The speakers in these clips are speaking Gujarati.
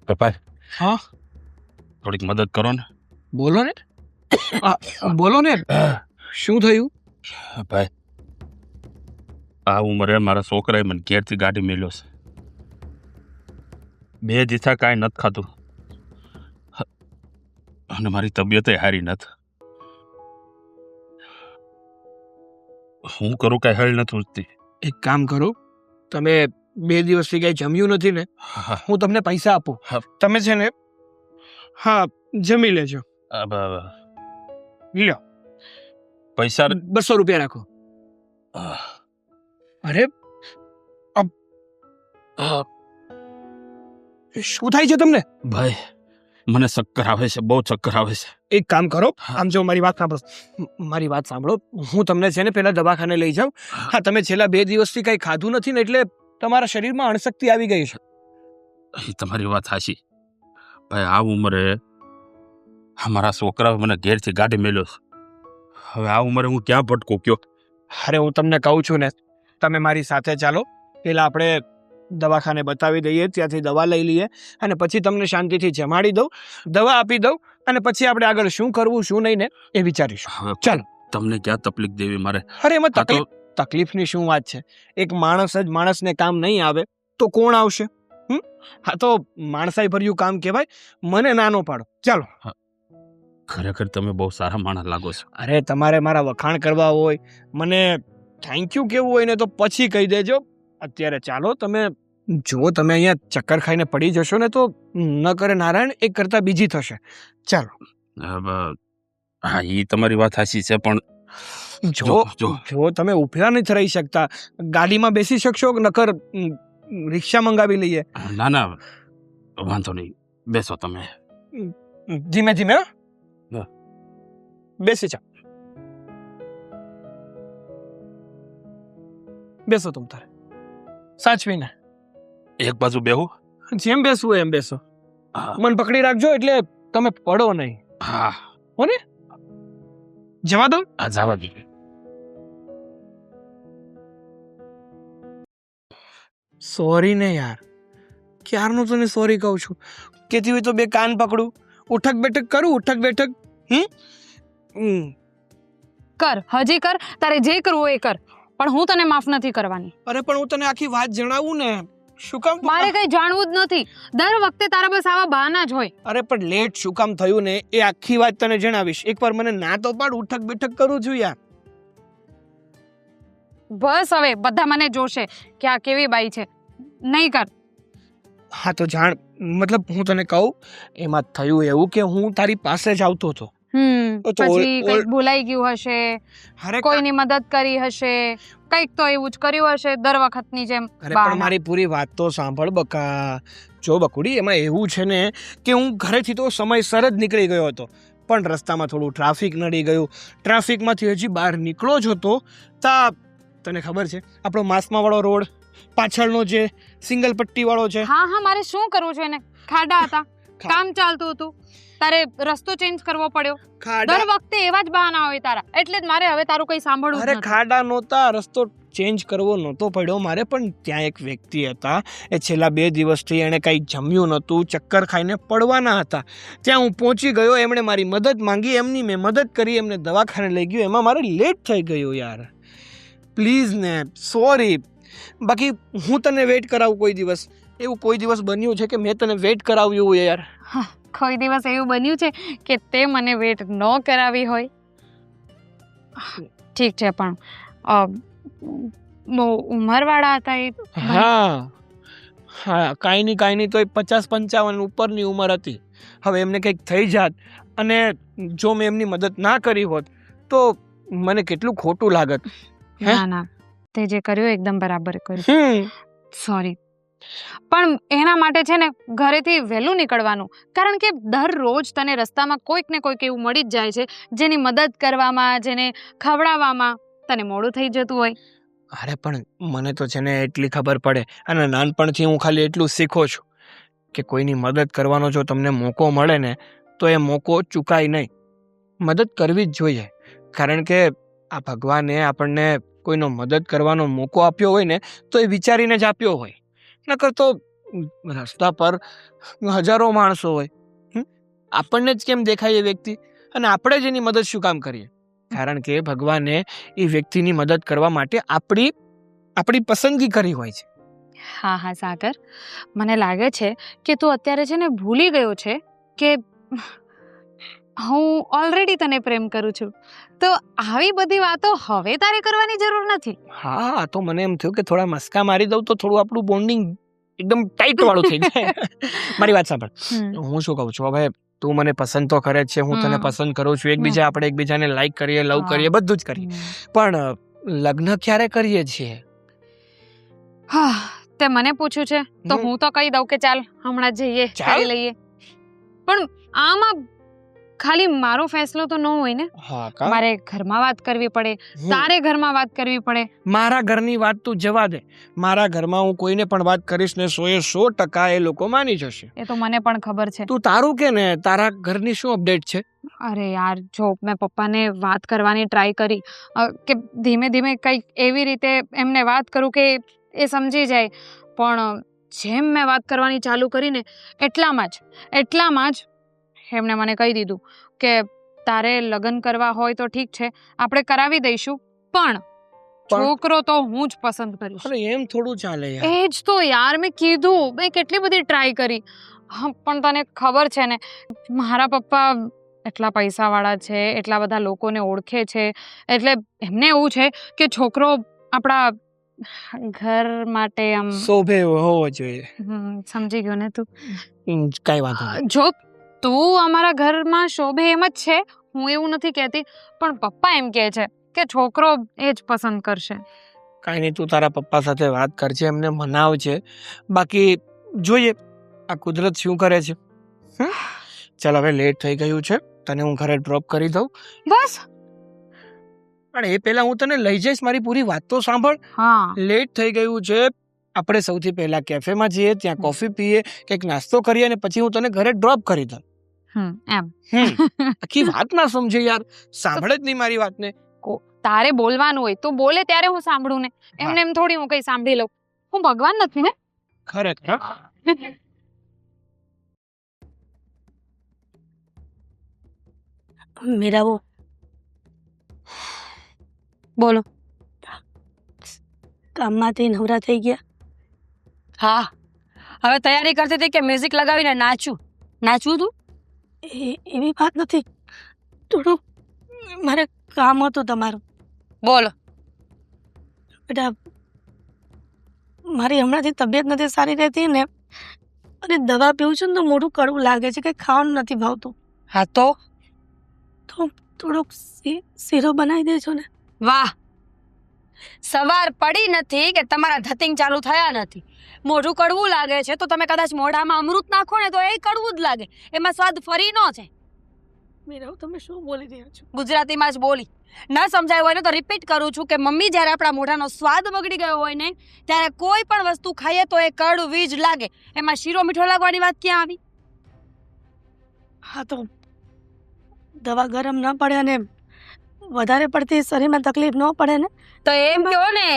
પપ્પા હા થોડીક મદદ કરો ને. બોલો ને. બોલો ને, શું થયું? ભાઈ આ ઉંમરે મારા છોકરાએ મને ઘેરથી ગાડી મેલ્યો છે. 2 દિવસથી કાંઈ નથી ખાતું અને મારી તબિયતે હારી નથી. હું કરું કાંઈ હળ નથી ઉઠતી. એક કામ કરો, તમે 2 દિવસથી કઈ જમ્યું નથી ને, હું તમને પૈસા આપું, હા. તમે છે ને હા જમી લેજો. લ્યો પૈસા 200 રૂપિયા રાખો. અરે શું થાય છે તમને? ભાઈ મને ચક્કર આવે છે, બહુ ચક્કર આવે છે. એક કામ કરો, હા. આમ જો મારી વાત સાંભળો, હું તમને છે ને પેલા દવાખાને લઈ જાઉં. હા, તમે છેલ્લા 2 દિવસથી કઈ ખાધું નથી ને, એટલે તમારા શરીરમાં અણશક્તિ આવી ગઈ છે. એ તમારી વાત સાચી. ભાઈ આ ઉંમરે મારા છોકરાએ મને ઘેરથી ગાડી મેલ્યો છે. હવે આ ઉંમરે હું ક્યાં ભટકું કયો? અરે હું તમને કહું છું ને, તમે મારી સાથે ચાલો, પેલા આપણે દવાખાને બતાવી દઈએ, ત્યાંથી દવા લઈ લઈએ અને પછી તમને શાંતિથી જમાડી દઉં, દવા આપી દઉં અને પછી આપણે આગળ શું કરવું શું નહીં ને એ વિચારીશું. હવે ચાલો. તમને ક્યાં તકલીફ દેવી મારે? અરે એમાં આ તો તકલીફની શું વાત છે? એક માણસ જ માણસને કામ નહીં આવે તો કોણ આવશે? હા તો માણસાઈ ભર્યું કામ કહેવાય. મને નાનો પાડો. ચાલો. ખરેખર તમે બહુ સારા માણસ લાગો છો. અરે તમારે મારા વખાણ કરવા હોય, મને થેન્ક યુ કેવું હોય ને તો પછી કહી દેજો. અત્યારે ચાલો. તમે જો તમે અહીંયા ચક્કર ખાઈને પડી જશો ને તો ન કરે નારાયણ, એક કરતા બીજી થશે. ચાલો. હા એ તમારી વાત સાચી છે, પણ જો તમે ઉભા નથી રહી શકતા, ગાડીમાં બેસી શકશો? નકર રિક્ષા મંગાવી લઈએ. ના ના વાંધો નહીં, બેસો તમે. ધીમે ધીમે. હા. બેસી જા. બેસો તમ તારે સાચવીને. એક બાજુ બેહું? જેમ બેસવું હોય એમ બેસો. હા. મન પકડી રાખજો એટલે તમે પડો નહીં. હા હોને? જવા દો. આ જવા દે. સોરી ને યાર, ક્યારનું તને સોરી કહું છું. કેતી હોય તો 2 કાન પકડું, ઉઠક બેઠક કરું, ઉઠક બેઠક. કર, હજી કર, તારે જે કરવું હોય એ કર, પણ હું તને માફ નથી કરવાની. અરે પણ હું તને આખી વાત જણાવું ને, શું કામ? મારે કઈ જાણવું જ નથી. દર વખતે તારા બસ આવા બહાના જ હોય. અરે પણ લેટ શું કામ થયું ને એ આખી વાત તને જણાવીશ. એકવાર મને ના તો પાડ, ઉઠક બેઠક કરું છું યાર. બસ હવે બધા મને જોશે કે આ કેવી બાઈ છે. નહીં કર. હા તો જાણ, મતલબ હું તને કહું, એમાં થયું એવું કે હું તારી પાસે જ આવતો હતો. તો પછી કઈક ભૂલાઈ ગયું હશે, અરે કોઈની મદદ કરી હશે, કઈક તો એવું જ કર્યું હશે દર વખતની જેમ. અરે પણ મારી પૂરી વાત તો સાંભળ બકા. જો બકુડી, એમાં એવું છે ને કે હું ઘરેથી તો સમયસર જ નીકળી ગયો હતો, પણ રસ્તામાં થોડું ટ્રાફિક નડી ગયું. ટ્રાફિકમાંથી હજી બહાર નીકળો જ હતો તા તને ખબર છે આપણો માસમા વાળો રોડ પાછળનો જે સિંગલ પટ્ટી વાળો છે. હા હા, મારે શું કરવું છે એને? ખાડા હતા, કામ ચાલતું હતું, તારે રસ્તો ચેન્જ કરવો પડ્યો. દર વખતે એવા જ બહાના હોય તારા, એટલે જ મારે હવે તારું કઈ સાંભળવું અરે નથી. ખાડા નહોતા, રસ્તો ચેન્જ કરવો નહોતો પડ્યો મારે, પણ ત્યાં એક વ્યક્તિ હતા, એ છેલ્લા 2 દિવસથી એણે કંઈ જમ્યું નહોતું, ચક્કર ખાઈને પડવાના હતા. ત્યાં હું પહોંચી ગયો, એમણે મારી મદદ માંગી, એમની મેં મદદ કરી, એમને દવાખાને લઈ ગયો. એમાં મારે લેટ થઈ ગયું યાર. પ્લીઝ ને, સોરી. બાકી હું તને વેઇટ કરાવું કોઈ દિવસ? એવું કોઈ દિવસ બન્યું છે કે મેં તને વેઇટ કરાવ્યું હોય યાર? કોઈ દિવસ એવું બન્યું છે કે તે મને વેટ ન કરાવી હોય? ઠીક છે, પણ બહુ ઉંમરવાળા હતા એ? હા, કાંઈ નહીં તો 50-55 ઉપરની ઉંમર હતી. હવે એમને કંઈક થઈ જાત અને જો મેં એમની મદદ ના કરી હોત તો મને કેટલું ખોટું લાગત. ના ના, તે જે કર્યું એકદમ બરાબર કર્યું. સોરી. પણ એના માટે છે ને ઘરેથી વહેલું નીકળવાનું, કારણ કે દરરોજ તને રસ્તામાં કોઈક ને કોઈક એવું મળી જ જાય છે જેની મદદ કરવામાં, જેને ખવડાવવામાં તને મોડું થઈ જતું હોય. અરે પણ મને તો છે ને એટલી ખબર પડે, અને નાનપણથી હું ખાલી એટલું શીખો છું કે કોઈની મદદ કરવાનો જો તમને મોકો મળે ને તો એ મોકો ચૂકાય નહીં. મદદ કરવી જ જોઈએ, કારણ કે આ ભગવાને આપણને કોઈનો મદદ કરવાનો મોકો આપ્યો હોય ને તો એ વિચારીને જ આપ્યો હોય. નકર તો રસ્તા પર હજારો માણસો હોય, આપણને જ કેમ દેખાય એ વ્યક્તિ, અને આપણે જ એની મદદ શું કામ કરીએ? કારણ કે ભગવાને એ વ્યક્તિની મદદ કરવા માટે આપણી પસંદગી કરી હોય છે. હા હા સાગર, મને લાગે છે કે તું અત્યારે છે ને ભૂલી ગયો છે કે હું ઓલરેડી તને પ્રેમ કરું છું, તો આવી બધી વાતો હવે તારે કરવાની જરૂર નથી. હા, તો મને એમ થયું કે થોડા મસ્કા મારી દઉં તો થોડું આપણું બોન્ડિંગ એકદમ ટાઈટ વાળું થઈ જાય. મારી વાત સાંભળ, હું શું કહું છું, હવે તું મને પસંદ તો કરે છે, હું તને પસંદ કરું છું, આપણે એકબીજાને લાઈક કરીએ, લવ કરીએ, બધું જ કરીએ, પણ લગ્ન ક્યારે કરીએ છીએ? હા, તે મને પૂછ્યું છે તો હું તો કહી દઉં કે ચાલ હમણાં જઈએ, કરી લઈએ. પણ આમાં ખાલી મારો ફેસલો તો ન હોય ને. મારે ઘરમાં વાત કરવી પડે, તારે ઘરમાં વાત કરવી પડે. મારા ઘરની વાત તું જવા દે, મારા ઘરમાં હું કોઈને પણ વાત કરીશ ને 100% એ લોકો માની જશે. એ તો મને પણ ખબર છે. તું તારું કે ને, તારા ઘરની શું અપડેટ છે? અરે યાર, જો મેં પપ્પાને વાત કરવાની ટ્રાય કરી કે ધીમે ધીમે કંઈક એવી રીતે એમને વાત કરું કે એ સમજી જાય, પણ જેમ મેં વાત કરવાની ચાલુ કરીને એટલામાં જ એમણે મને કહી દીધું કે તારે લગ્ન કરવા હોય તો ઠીક છે, આપણે કરાવી દઈશું, પણ છોકરો તો હું જ પસંદ કરીશ. અરે એમ થોડું ચાલે યાર. એ જ તો યાર, મેં કીધું, મેં કેટલી બધી ટ્રાય કરી, પણ તને ખબર છે ને મારા પપ્પા એટલા પૈસાવાળા છે, એટલા બધા લોકોને ઓળખે છે, એટલે એમને એવું છે કે છોકરો આપણા ઘર માટે આમ શોભે હોવો જોઈએ. સમજી ગયો ને તું? કઈ વાંધો નહીં. જો તું અમારા ઘરમાં શોભે એમ જ છે, હું એવું નથી કહેતી, પણ પપ્પા એમ કહે છે કે છોકરો એ જ પસંદ કરશે. કાંઈ નહીં, તું તારા પપ્પા સાથે વાત કરજે, એમને મનાવજે, બાકી જોઈએ આ કુદરત શું કરે છે. ચાલ, હવે લેટ થઈ ગયું છે, તને હું ઘરે ડ્રોપ કરી દઉં. બસ, પણ એ પહેલા હું તને લઈ જઈશ, મારી પૂરી વાત તો સાંભળ. હા, લેટ થઈ ગયું છે, આપણે સૌથી પહેલા કેફેમાં જઈએ, ત્યાં કોફી પીએ, કંઈક નાસ્તો કરીએ, અને પછી હું તને ઘરે ડ્રોપ કરી દઉં. એમ આખી વાત ના સમજે યાર, સાંભળે જ નહીં મારી વાતને. તારે બોલવાનું હોય તો બોલે ત્યારે હું સાંભળું ને, એમને એમ થોડી હું કઈ સાંભળી લઉં. હું ભગવાન નથી ને. ખરેખર. મીરાબો, બોલો. કામમાંથી નવરા થઈ ગયા? હા, હવે તૈયારી કરતી હતી કે મ્યુઝિક લગાવીને નાચવું તું. એવી વાત નથી, થોડું મારે કામ હતું તમારું. બોલો. બેટા, મારી હમણાંથી તબિયત નથી સારી રહેતી ને, અને દવા પીવું છું ને તો મોઢું કડવું લાગે છે, કંઈ ખાવાનું નથી ભાવતું. હા તો થોડુંક શીરો બનાવી દેજો ને. વાહ, સવાર પડી નથી કે તમારા ધતિંગ ચાલુ થયા નથી. મોઢું કડવું લાગે છે તો તમે કદાચ મોઢામાં અમૃત નાખો ને તો એ કડવું જ લાગે, એમાં સ્વાદ ફરી નો છે. મીરા, તમે શું બોલી રહ્યા છો? ગુજરાતીમાં જ બોલી. ન સમજાયું હોય ને તો રિપીટ કરું છું કે મમ્મી, જ્યારે આપણા મોઢાનો સ્વાદ બગડી ગયો હોય ને, ત્યારે કોઈ પણ વસ્તુ ખાઈએ તો એ કડવી જ લાગે. એમાં શીરો મીઠો લાગવાની વાત ક્યાં આવી? હા, તો દવા ગરમ ન પડે અને વધારે પડતી શરીરમાં તકલીફ ન પડે ને, તો એમ કહો ને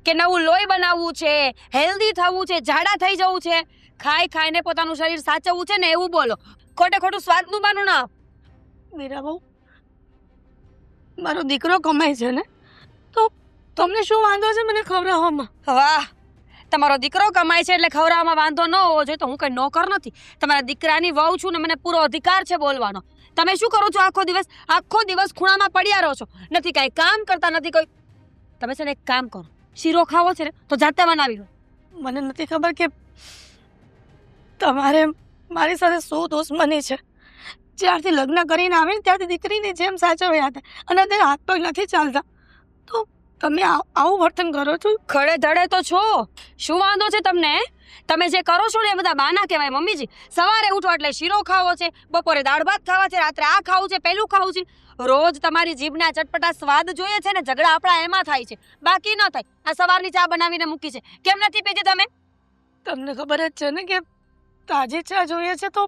કે નવું લોહી બનાવવું છે, હેલ્ધી થવું છે, જાડા થઈ જવું છે, ખાઈને પોતાનું શરીર સાચવવું છે ને, એવું બોલો. ખોટું સ્વાદનું બાનું ના. મીરા બહુ, મારો દીકરો કમાય છે ને, તો તમને શું વાંધો છે મને ખવડાવવામાં? વાહ, તમારો દીકરો કમાય છે એટલે ખવડાવવામાં વાંધો ન હોવો જોઈએ. તો હું કઈ નોકર નથી, તમારા દીકરાની વહુ છું ને, મને પૂરો અધિકાર છે બોલવાનો. તમે શું કરો છો આખો દિવસ ખૂણામાં પડ્યા રહો છો, નથી કાંઈ કામ કરતા, નથી કોઈ. તમે છે ને એક કામ કરો, શીરો ખાવો છે ને તો જાતે બનાવી લો. મને નથી ખબર કે તમારે મારી સાથે શું દુશ્મની છે. જ્યારથી લગ્ન કરીને આવીને ત્યારથી દીકરીની જેમ સાચવ્યા હતા, અને અત્યારે હાથ પગ નથી ચાલતા, તો તમે આવું વર્તન કરો છો. ખડે ધડે તો છો, શું વાંધો છે તમને? તમે જે કરો છો ને એ બધા બાના કહેવાય. મમ્મીજી, સવારે ઉઠો એટલે શીરો ખાવો છે, બપોરે દાળ ભાત ખાવા છે, રાત્રે આ ખાવું છે, પેલું ખાવું છે. રોજ તમારી જીભના ચટપટા સ્વાદ જોઈએ છે ને, ઝઘડા આપણા એમાં થાય છે, બાકી ન થાય. આ સવારની ચા બનાવીને મૂકી છે, કેમ નથી પીધી તમે? તમને ખબર જ છે ને કે તાજી ચા જોઈએ છે, તો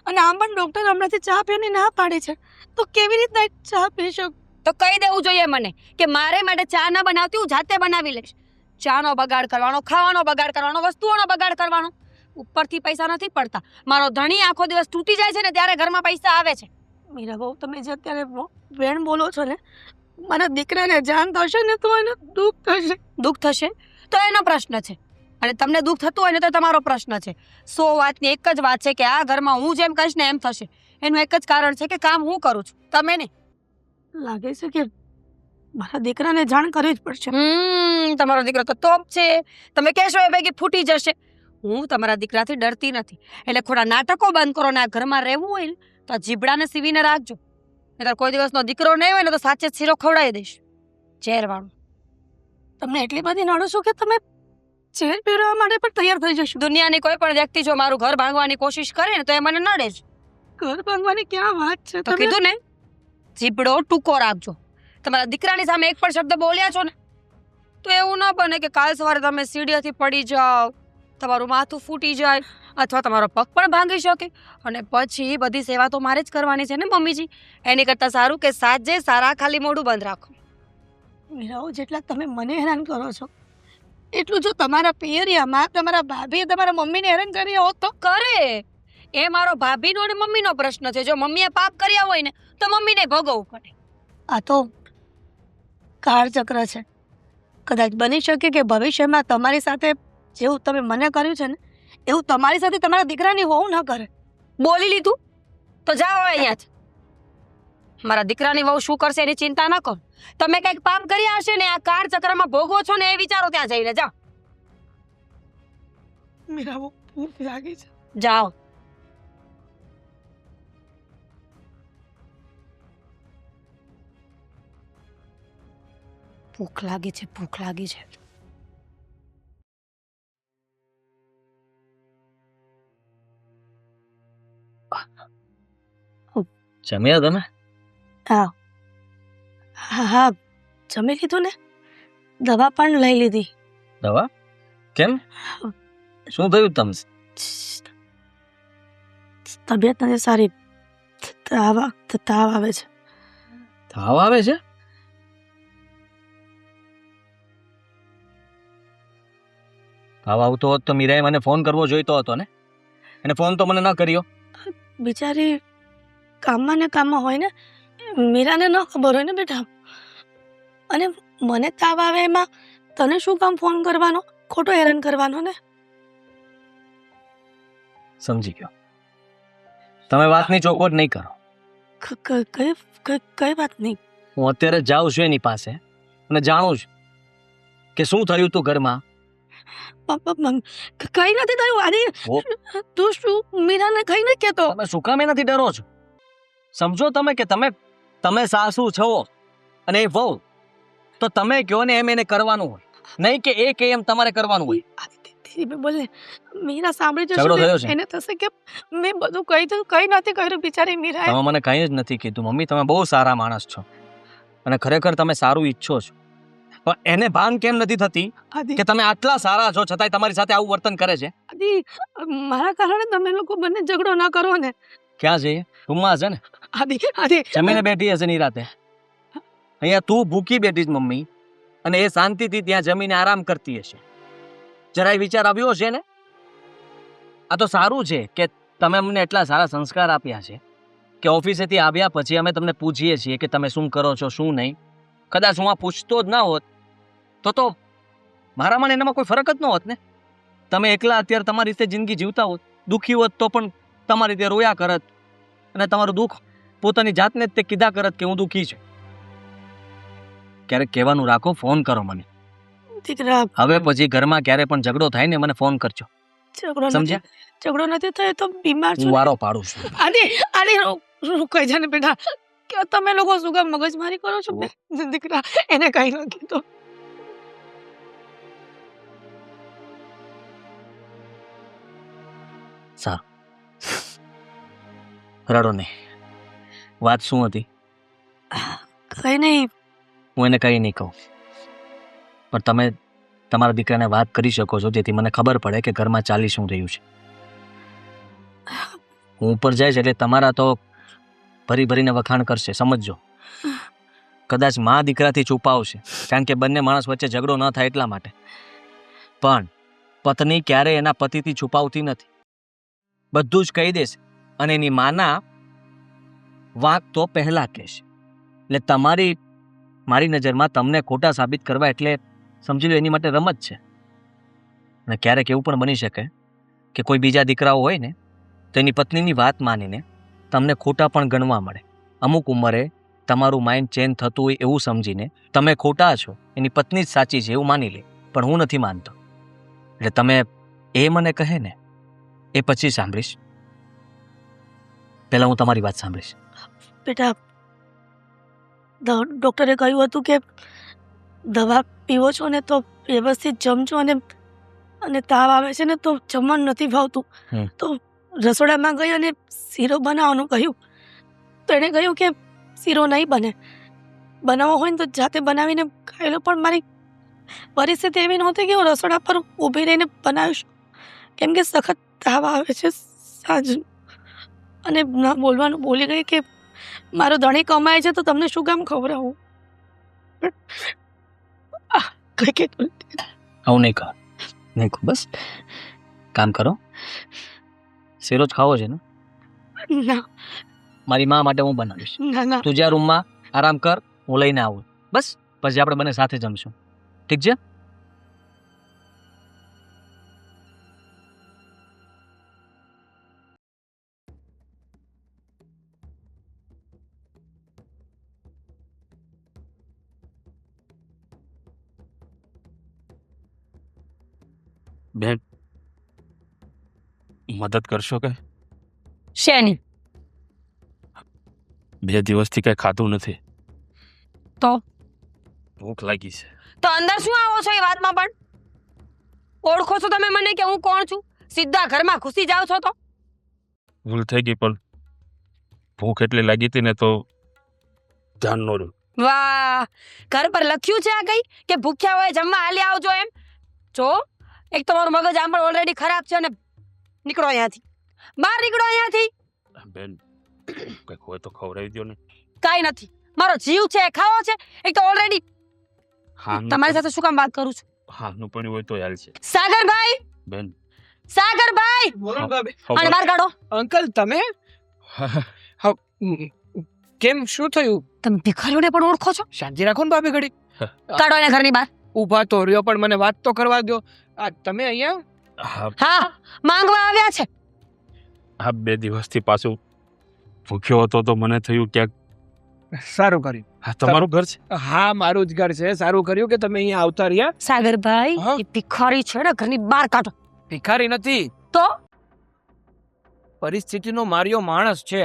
અને આમ પણ ડૉક્ટર હમણાંથી ચા પીવાની ના પાડી છે, તો કેવી રીતના ચા પી શકો? તો કહી દેવું જોઈએ મને કે મારે માટે ચા ન બનાવતી, હું જાતે બનાવી લઈશ. ચાનો બગાડ કરવાનો, ખાવાનો બગાડ કરવાનો, વસ્તુઓનો બગાડ કરવાનો. ઉપરથી પૈસા નથી પડતા. મારો ધણી આખો દિવસ તૂટી જાય છે ને ત્યારે ઘરમાં પૈસા આવે છે. મીરા બહુ તમે જે અત્યારે વેણ બોલો છો ને, મારા દીકરાને જાણ થશે ને તો એને દુઃખ થશે. દુઃખ થશે તો એનો પ્રશ્ન છે, અને તમને દુઃખ થતું હોય ને તો તમારો પ્રશ્ન છે. 100 વાતની એક જ વાત છે કે આ ઘરમાં હું જેમ કહીશ ને એમ થશે. એનું એક જ કારણ છે કે કામ હું કરું છું, તમે નહીં. લાગે છે કે મારા દીકરાને જાણ કરવી જ પડશે. તમારો દીકરો તો ટોપ છે. તમે કહેશો એ પૈકી ફૂટી જશે. હું તમારા દીકરાથી ડરતી નથી. એટલે ખોટા નાટકો બંધ કરો ને આ ઘરમાં રહેવું હોય ને તો આ જીબડાને સીવીને રાખજો. નહીંતર કોઈ દિવસનો દીકરો નહીં હોય ને તો સાચે જ શીરો ખવડાવી દઈશ, ઝેરવાળું. તમને એટલી બધી નડો છો કે તમે ઝેર પીવડાવવા માટે પણ તૈયાર થઈ જશો. દુનિયાની કોઈ પણ વ્યક્તિ જો મારું ઘર ભાંગવાની કોશિશ કરે ને તો એ મને નડે જ. ઘર ભાંગવાની ક્યાં વાત છે? તો કીધું ને, જીબડો ટૂંકો રાખજો. તમારા દીકરાની સામે એક પણ શબ્દ બોલ્યા છો ને તો એવું ન બને કે કાલ સવારે તમે સીડીએથી પડી જાઓ, તમારું માથું ફૂટી જાય અથવા તમારો પગ પણ ભાંગી શકે, અને પછી બધી સેવા તો મારે જ કરવાની છે ને મમ્મીજી. એની કરતાં સારું કે સાજે સારા ખાલી મોઢું બંધ રાખો. મીરાઓ, જેટલા તમે મને હેરાન કરો છો એટલું જો તમારા પિયરિયામાં તમારા ભાભીએ તમારા મમ્મીને હેરાન કર્યા હોત તો. કરે એ મારો ભાભીનો અને મમ્મીનો પ્રશ્ન છે. જો મમ્મીએ પાપ કર્યા હોય ને તો મમ્મીને ભોગવવું પડે. આ તો કાળચક્ર છે. કદાચ બની શકે કે ભવિષ્યમાં તમારી સાથે જેવું તમે મને કર્યું છે ને એવું તમારી સાથે તમારા દીકરાની હોવું ન કરે. બોલી લીધું તો જાઓ હવે અહીંયાથી. મારા દીકરાની વહુ શું કરશે એની ચિંતા ન કરો. તમે કંઈક પાપ કર્યા હશે ને આ કાળ ચક્રમાં ભોગવો છો ને એ વિચારો ત્યાં જઈને. જાઓ મીરા, બહુ ભૂખ લાગી છે. જાઓ. ભૂખ લાગી છે, ભૂખ લાગી છે. જમ્યા તમે? હા હા, જમી લીધું ને, દવા પણ લઈ લીધી. દવા? કેમ, શું થયું તમને? તબિયત નથી સારી. તાવ આવે છે. તાવ આવે છે? તાવ આવતો હોત તો મીરાએ મને ફોન કરવો જોઈતો હતો ને. એને ફોન તો મને ન કર્યો. બિચારી કામમાં ને કામમાં હોય ને, મીરાને ન ખબર હોય ને બેટા. અને મને તાવ આવે એમાં તને શું કામ ફોન કરવાનો, ખોટો હેરાન કરવાનો ને. સમજી ગયો. તમે વાતની ચોખવટ નહીં કરો. કઈ વાત નહીં? હું અત્યારે જાઉં છું એની પાસે અને જાણું છું કે શું થયું તું ઘરમાં. કઈ નથી થયું. આદિ, તું શું મીરાને કઈ નથી કહેતો? તમે શું કામ એનાથી ડરો છો? સમજો તમે કે તમે સાસુ છો અને એ વહુ, તો તમે કહો ને એમ એને કરવાનું હોય, નહીં કે એ કે એમ તમારે કરવાનું હોય. બોલે મીરા સાંભળી ઝઘડો થયો જશે છે? એને થશે કે મેં બધું કહી દીધું, કઈ નથી કર્યું બિચારી મીરા. તમે મને કંઈ જ નથી કીધું. મમ્મી, તમે બહુ સારા માણસ છો અને ખરેખર તમે સારું ઈચ્છો છો, પણ એને ભાન કેમ નથી થતી આદિ, કે તમે આટલા સારા છો છતાંય તમારી સાથે આવું વર્તન કરે છે? આદિ, મારા કારણે તમે લોકો બંને ઝઘડો ના કરો ને. ક્યાં જઈએ? રૂમમાં છે ને, આદિ જમીને બેઠી હશે નિરાતે. અહીંયા તું ભૂખી બેઠી છે મમ્મી, અને એ શાંતિથી ત્યાં જમીને આરામ કરતી હશે. જરાય વિચાર આવ્યો છે ને? આ તો સારું છે કે તમે અમને એટલા સારા સંસ્કાર આપ્યા છે કે ઓફિસેથી આવ્યા પછી અમે તમને પૂછીએ છીએ કે તમે શું કરો છો શું નહીં. કદાચ હું આ પૂછતો જ ના હોત તો મારામાં ને એનામાં કોઈ ફરક જ ન હોત ને. તમે એકલા અત્યારે તમારી રીતે જિંદગી જીવતા હોત, દુઃખી હોત તો પણ તમારી રીતે રોયા કરત અને તમારું દુઃખ પોતાની જાતને જ તે કીધા કરત કે હું દુઃખી છું. ક્યારેક કહેવાનું રાખો, ફોન કરો મને. દીકરા, હવે પછી ઘરમાં ક્યારે પણ ઝઘડો થાય ને મને ફોન કરજો, સમજ્યા? ઝઘડો નથી થયો તો બીમાર હું છું. વારો પાડું છું. આદિ, કઈ જાને બેટા, કે તમે લોકો શું કામ મગજમારી કરો છો? દીકરા, એને કઈ ન કીધું. સારું, રડો નહીં. વાત શું હતી? કઈ નહીં. હું એને કંઈ નહીં કહું, પણ તમે તમારા દીકરાને વાત કરી શકો છો જેથી મને ખબર પડે કે ઘરમાં ચાલી શું રહ્યું છે. હું ઉપર જઈશ એટલે તમારા તો ભરીને વખાણ કરશે, સમજજો. કદાચ મા દીકરાથી છુપાવશે કારણ કે બંને માણસ વચ્ચે ઝઘડો ન થાય એટલા માટે, પણ પત્ની ક્યારે એના પતિથી છુપાવતી નથી, બધું જ કહી દેશે અને એની માના વાંક તો પહેલા કહેશે. એટલે મારી નજરમાં તમને ખોટા સાબિત કરવા એટલે સમજી લો એની માટે રમત છે. અને ક્યારેક એવું પણ બની શકે કે કોઈ બીજા દીકરાઓ હોય ને તો એની પત્નીની વાત માનીને તમને ખોટા પણ ગણવા મળે. અમુક ઉંમરે તમારું માઇન્ડ ચેન્જ થતું હોય એવું સમજીને તમે ખોટા છો, એની પત્ની જ સાચી છે એવું માની લે, પણ હું નથી માનતો. એટલે તમે એ મને કહે ને એ પછી સાંભળીશ, પહેલા હું તમારી વાત સાંભળીશ. બેટા, ડૉક્ટરે કહ્યું હતું કે દવા પીવો છો ને તો વ્યવસ્થિત જમજો, અને તાવ આવે છે ને તો જમવાનું નથી ભાવતું. તો રસોડામાં ગઈ અને શીરો બનાવવાનું કહ્યું, તો એણે કહ્યું કે શીરો નહીં બને, બનાવવો હોય ને તો જાતે બનાવીને ખાઈ લો. પણ મારી પરિસ્થિતિ એવી નહોતી કે હું રસોડા પર ઊભી રહીને બનાવીશ, કેમ કે સખત તાવ આવે છે સાંજ. અને ના બોલવાનું બોલી ગઈ કે મારો ધણી કમાય છે તો તમને શું કામ ખવડાવું. આવું નહીં કહો, બસ કામ કરો. શીરો જ ખાવો છે ને? ના મારી મા માટે હું બનાવીશ. ના તું જ્યાં રૂમમાં આરામ કર, હું લઈને આવું. બસ પછી આપણે બંને સાથે જમશું, ઠીક છે? બેન, મદદ કરશો કે? શેની? 2 દિવસથી કઈ ખાધું નથી. તો ભૂખ લાગી છે. તો અંદર શું આવો છો એ વાતમાં પણ? ઓળખો છો તમે મને કે હું કોણ છું? સીધા ઘરમાં ઘૂસી જાવ છો તો? ભૂલ થઈ ગઈ, પણ ભૂખ એટલી લાગી હતી ને તો ધ્યાન ન રહ્યું. વાહ, ઘર પર લખ્યું છે આ કઈ કે ભૂખ્યા હોય જમવા હાલી આવજો એમ? જો એક તમારું મગજ આમ પણ ઓલરેડી ખરાબ છે, અને નીકળો અહીંયાથી, બહાર નીકળો અહીંયાથી. બેન, કઈક હોય તો ખવડાવી દો ને. કાઈ નથી, મારો જીવ છે, ખાવો છે. એક તો ઓલરેડી હા, તમારી સાથે શું કામ વાત કરું છું? હાનું પણ હોય તો હાલ છે. સાગરભાઈ, બેન, સાગરભાઈ, બોલો ભાભી. આને બહાર કાઢો. અંકલ તમે કેમ, શું થયું? તમે ભિખારીઓને પણ ઓળખો છો? શાંતિ રાખો ને ભાભી ઘડી. કાઢો એને ઘરની બહાર. ઊભા તો રહ્યો, પણ મને વાત તો કરવા દો. આ તમે અહીંયા? હા, માંગવા આવ્યા છે. આ 2 દિવસથી પાછું ભૂખ્યો હતો તો મને થયું ક્યાંક. સારું કર્યું. હા, તમારું ઘર છે? હા, મારું જ ઘર છે. સારું કર્યું કે તમે અહીંયા આવતા રહ્યા. સાગરભાઈ, હા? એ ભિખારી છે ને, ઘરની બહાર કાઢો. ભિખારી નથી, તો પરિસ્થિતિનો માર્યો માણસ છે.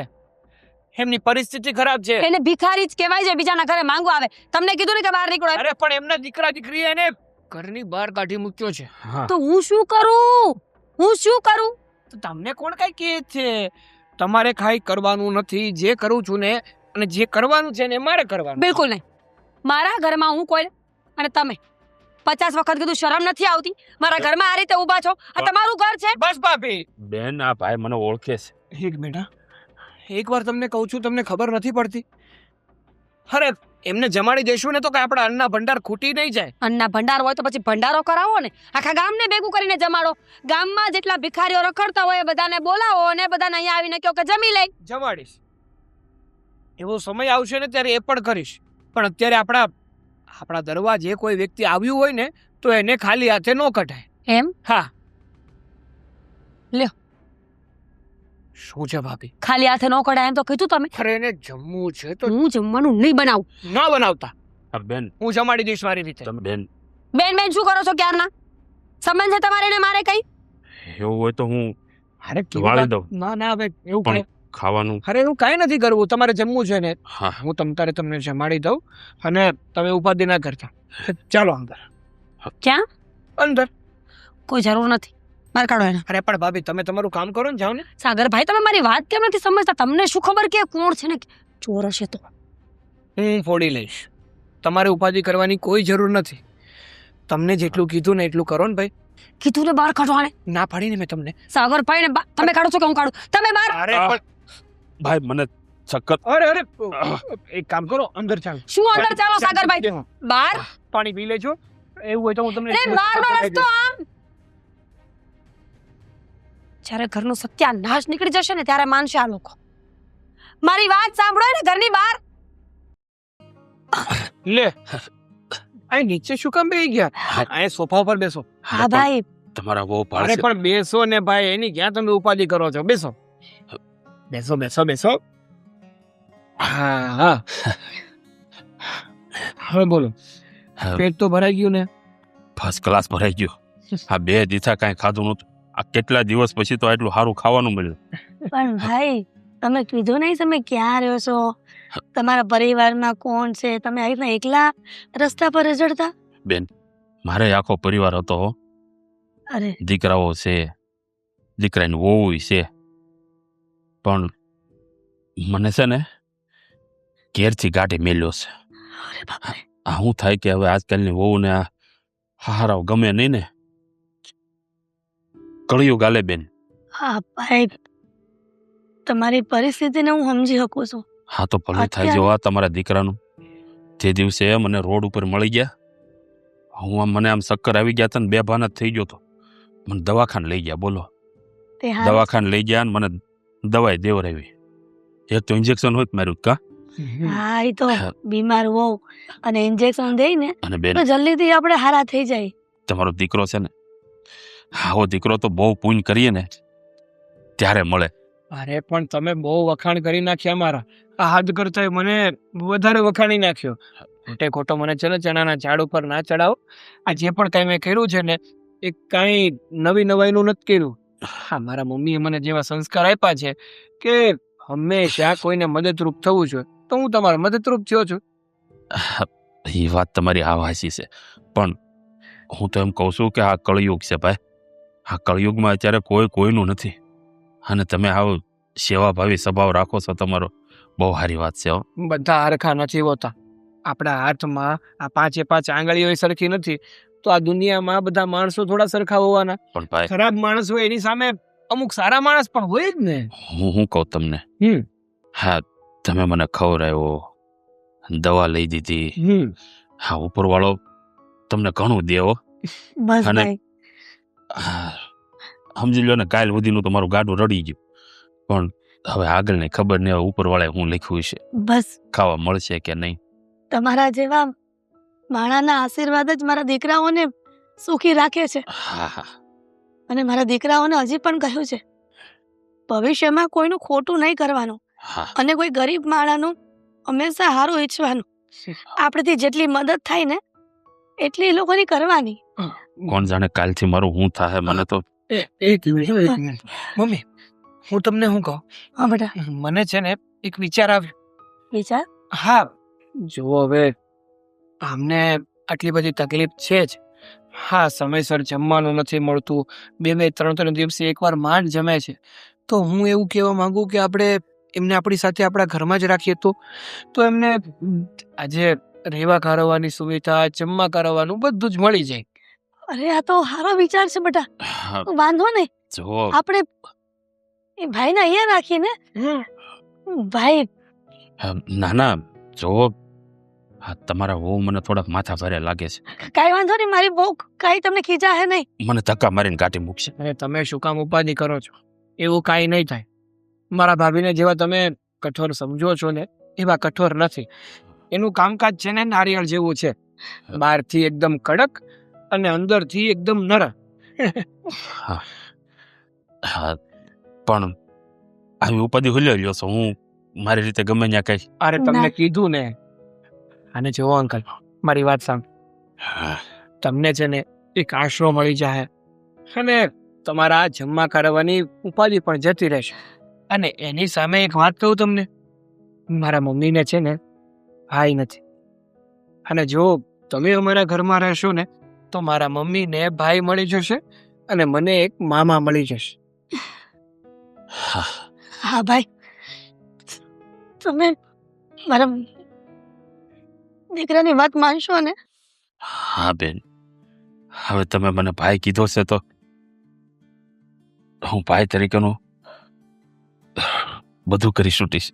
એમની પરિસ્થિતિ ખરાબ છે. એને ભિખારી જ કહેવાય છે, બીજાના ઘરે માંગવા આવે. તમને કીધું ને કે બહાર નીકળો એમ. અરે પણ એમના દીકરા દીકરી એને ઘરની બહાર કાઢી મૂક્યો છે. હા. તો હું શું કરું? તો તમને કોણ કઈ કહે છે? તમારે કાંઈ કરવાનું નથી. જે કરું છું ને, અને જે કરવાનું છે ને એ મારે કરવાનું. બિલકુલ નહીં. મારા ઘરમાં હું કોઈ, અને તમે 50 વખત કીધું, શરમ નથી આવતી? મારા ઘરમાં આ રીતે ઊભા છો. આ તમારું ઘર છે. બસ ભાભી, બેન, આ ભાઈ મને ઓળખે છે. એક મિનિટ. એકવાર તમને કહું છું, તમને ખબર નથી પડતી? અરે એમને જમાડી દેશું ને તો કે આપણા અન્નના ભંડાર ખૂટી નહીં જાય. અન્નના ભંડાર હોય તો પછી ભંડારો કરાવો ને. આખા ગામને ભેગું કરીને જમાડો. ગામમાં જેટલા ભિખારીઓ રખડતા હોય એ બધાને બોલાવો અને બધાને અહીંયા આવીને કહો કે જમી લે. જમાડીશ. એવો સમય આવશે ને ત્યારે એ પણ કરીશ. પણ અત્યારે આપણા દરવાજે કોઈ વ્યક્તિ આવ્યું હોય ને તો એને ખાલી હાથે ન કઢાય. એમ? હા. લ્યો. શું છે ભાભી? ખાલી હાથે નો કઢાય એમ તો કીધું તમે. અરે એને જમવું છે તો હું જમવાનું નહીં બનાવું. ન બનાવતા. હા બેન, હું જમાડી દઈશ મારી રીતે. તમે બેન, બેન બેન શું કરો છો ક્યારના? સંબંધ છે તમારે ને મારે કઈ? એવું હોય તો હું અરે વાળી દઉં. ના ના, હવે એવું પણ કાંઈ- ખાવાનું. અરે એવું કાંઈ નથી કરવું. તમારે જમવું છે ને, હા, હું તમને જમાડી દઉં, અને તમે ઉપાધિ ના કરતા. ચાલો અંદર. ક્યાં? અંદર. કોઈ જરૂર નથી. બહાર કાઢો એને. અરે પણ ભાભી, તમે તમારું કામ કરો ને, જાઓ ને. સાગરભાઈ, તમે મારી વાત કેમ નથી સમજતા? તમને શું ખબર કે કોણ છે ને? ચોર હશે તો? હું ફોડી લઈશ. તમારે ઉપાધિ કરવાની કોઈ જરૂર નથી. તમને જેટલું કીધું ને એટલું કરો ને ભાઈ. કીધું ને બહાર કાઢો આને. ના પાડીને મેં તમને. સાગરભાઈ ને તમે કાઢો છો કે હું કાઢું? તમે બહાર. અરે પણ ભાઈ મને ચક્કર. અરે એક કામ કરો, અંદર ચાલો. શું અંદર ચાલો સાગરભાઈ? બહાર. પાણી પી લેજો. એવું હોય તો હું તમને અરે બહારનો રસ્તો આમ. જ્યારે ઘરનું સત્યાનાશ નીકળી જશે ને ત્યારે માનશે આ લોકો. મારી વાત સાંભળો ને ઘરની બહાર. લે અહીં નીચે શું કામ બેસી ગયા? અહીં સોફા ઉપર બેસો. હા ભાઈ, તમારા બહુ અરે ભાળશે. પણ બેસો ને ભાઈ, એની ક્યાં તમે ઉપાધિ કરો છો? બેસો બેસો બેસો બેસો. હા હા, હવે બોલો. પેટ તો ભરાઈ ગયું ને? ફર્સ્ટ ક્લાસ ભરાઈ ગયો. આ 2 દીથા કાંઈ ખાધું નહોતું. આ કેટલા દિવસ પછી તો આટલું સારું ખાવાનું મળ્યું. પણ ભાઈ તમે કીધું નહીં તમે ક્યાં રહ્યો છો, તમારા પરિવારમાં કોણ છે, તમે આવી રીતના એકલા રસ્તા પર રઝળતા? બેન, મારે આખો પરિવાર હતો હો. અરે દીકરાઓ છે, દીકરાની વહુ છે, પણ મને છે ને ઘેરથી ગાડી મેલ્યો છે. અરે બાપરે. આ શું થાય કે હવે આજકાલની વહુને આ હારાવ ગમે નહીં ને. કળિયુગ ગાલે બેન. હા ભાઈ, તમારી પરિસ્થિતિને હું સમજી શકું છું. હા તો ભલું થાય જો આ તમારા દીકરાનું. તે દિવસે મને રોડ ઉપર મળી ગયા. મને આમ ચક્કર આવી ગયા હતા ને બેભાન જ થઈ ગયો તો. મને દવાખાને લઈ ગયા. બોલો, તે હા, દવાખાને લઈ ગયા ને મને દવાઈ દેવરાવી. એક તો ઇન્જેક્શન હોય માર્યું કા. હા એ તો બીમાર હોવ અને ઇન્જેક્શન દઈ ને અને બેન, તો જલ્દીથી આપણે હારા થઈ જાય. તમારો દીકરો છે ને, આવો દીકરો તો બહુ પુણ્ય કરીએ ને ત્યારે મળે. અરે પણ તમે બહુ વખાણ કરી નાખ્યા મારા. આ હાથ કરતા મને વધારે વખાણી નાખ્યો. ખોટે ખોટો મને છે ને ચણાના ઝાડ ઉપર ના ચડાવો. આ જે પણ કાંઈ મેં કર્યું છે ને એ કાંઈ નવી નવાઈનું નથી કર્યું. હા, મારા મમ્મીએ મને જેવા સંસ્કાર આપ્યા છે કે હંમેશા કોઈને મદદરૂપ થવું જોઈએ, તો હું તમારો મદદરૂપ થયો છું. એ વાત તમારી આવાસી છે, પણ હું તો એમ કહું છું કે આ કળયુગ છે ભાઈ. આ કળયુગમાં અત્યારે કોઈ કોઈનું નથી. અને તમે આવો સેવાભાવી સ્વભાવ રાખો છો, તમારો બહુ સારી વાત છે. બધા હરખા નથી હોતા. આપણા હાથમાં આ 5 આંગળીઓ સરખી નથી, તો આ દુનિયામાં બધા માણસો થોડા સરખા હોવાના. પણ ભાઈ, ખરાબ માણસ હોય એની સામે અમુક સારા માણસ પણ હોય જ ને. હું કહું તમને, હા તમે મને ખવડાવ્યો, દવા લઈ દીધી. હા, ઉપરવાળો તમને ઘણું દેવો. બસ અને ભાઈ, સમજી લો ને કાલ સુધીનું તમારું ગાડું રડી ગયું. પણ હવે આગળની ખબર નહીં, હવે ઉપરવાળાએ હું લખ્યું છે, બસ ખાવા મળશે કે નહીં. તમારા જેવા માણાના આશીર્વાદ જ મારા દીકરાઓને સુખી રાખે છે. હા હા, અને મારા દીકરાઓને હજી પણ કહ્યું છે ભવિષ્યમાં કોઈનું ખોટું નહીં કરવાનું હા. અને કોઈ ગરીબ માણાનું હંમેશા સારું ઈચ્છવાનું. આપણેથી જેટલી મદદ થાય ને એટલી એ લોકોની કરવાની. કોણ જાણે કાલથી મારું હું થાય. મને તો એક મિનિટ મમ્મી, હું તમને શું કહું? હા બેટા, મને છે ને એક વિચાર આવ્યો. વિચાર. હા, જુઓ હવે આમને આટલી બધી તકલીફ છે જ. હા, સમયસર જમવાનું નથી મળતું, 2-3 દિવસે એકવાર માંડ જમે છે. તો હું એવું કહેવા માંગુ કે આપણે એમને આપણી સાથે આપણા ઘરમાં જ રાખીએ તો એમને આજે રહેવા કરવાની સુવિધા, જમવા કરવાનું બધું જ મળી જાય. અરે આ તો સારો વિચાર છે બેટા. હા, વાંધો નહીં, જો આપણે એ ભાઈને અહીંયા રાખીએ ને. ભાઈ ના ના, જો હા તમારા વહુ મને થોડાક માથા ભારે લાગે છે. કાંઈ વાંધો નહીં, મારી બહુ કાંઈ તમને ખીજા હે નહીં. મને ધક્કા મારીને કાઢી મૂકશે. અરે તમે શું કામ ઉપાધિ કરો છો? એવું કાંઈ નહીં થાય. મારા ભાભીને જેવા તમે કઠોર સમજો છો ને એવા કઠોર નથી. એનું કામકાજ છે ને નારિયેળ જેવું છે, બહારથી એકદમ કડક અને અંદરથી એકદમ નરમ. હા હા, પણ આવી ઉપાધિ હુલ્યો લ્યો છો. હું મારી રીતે ગમે ત્યાં કઈ. અરે તમને ના. કીધું ને. અને જુઓ અંકલ, મારી વાત સાંભળો. હા, તમને છે ને એક આશરો મળી જાય અને તમારા આ જમવા કરવાની ઉપાધિ પણ જતી રહેશે. અને એની સામે એક વાત કહું તમને, મારા મમ્મીને છે ને ભાઈ નથી. અને જો તમે અમારા ઘરમાં રહેશો ને તો મારા મમ્મીને ભાઈ મળી જશે અને મને એક મામા મળી જશે. હા, હા ભાઈ, તમે મારા દીકરાની વાત માનશો ને? હા બેન, હવે તમે મને ભાઈ કીધો છે તો હું ભાઈ તરીકેનું બધું કરી છૂટીશ.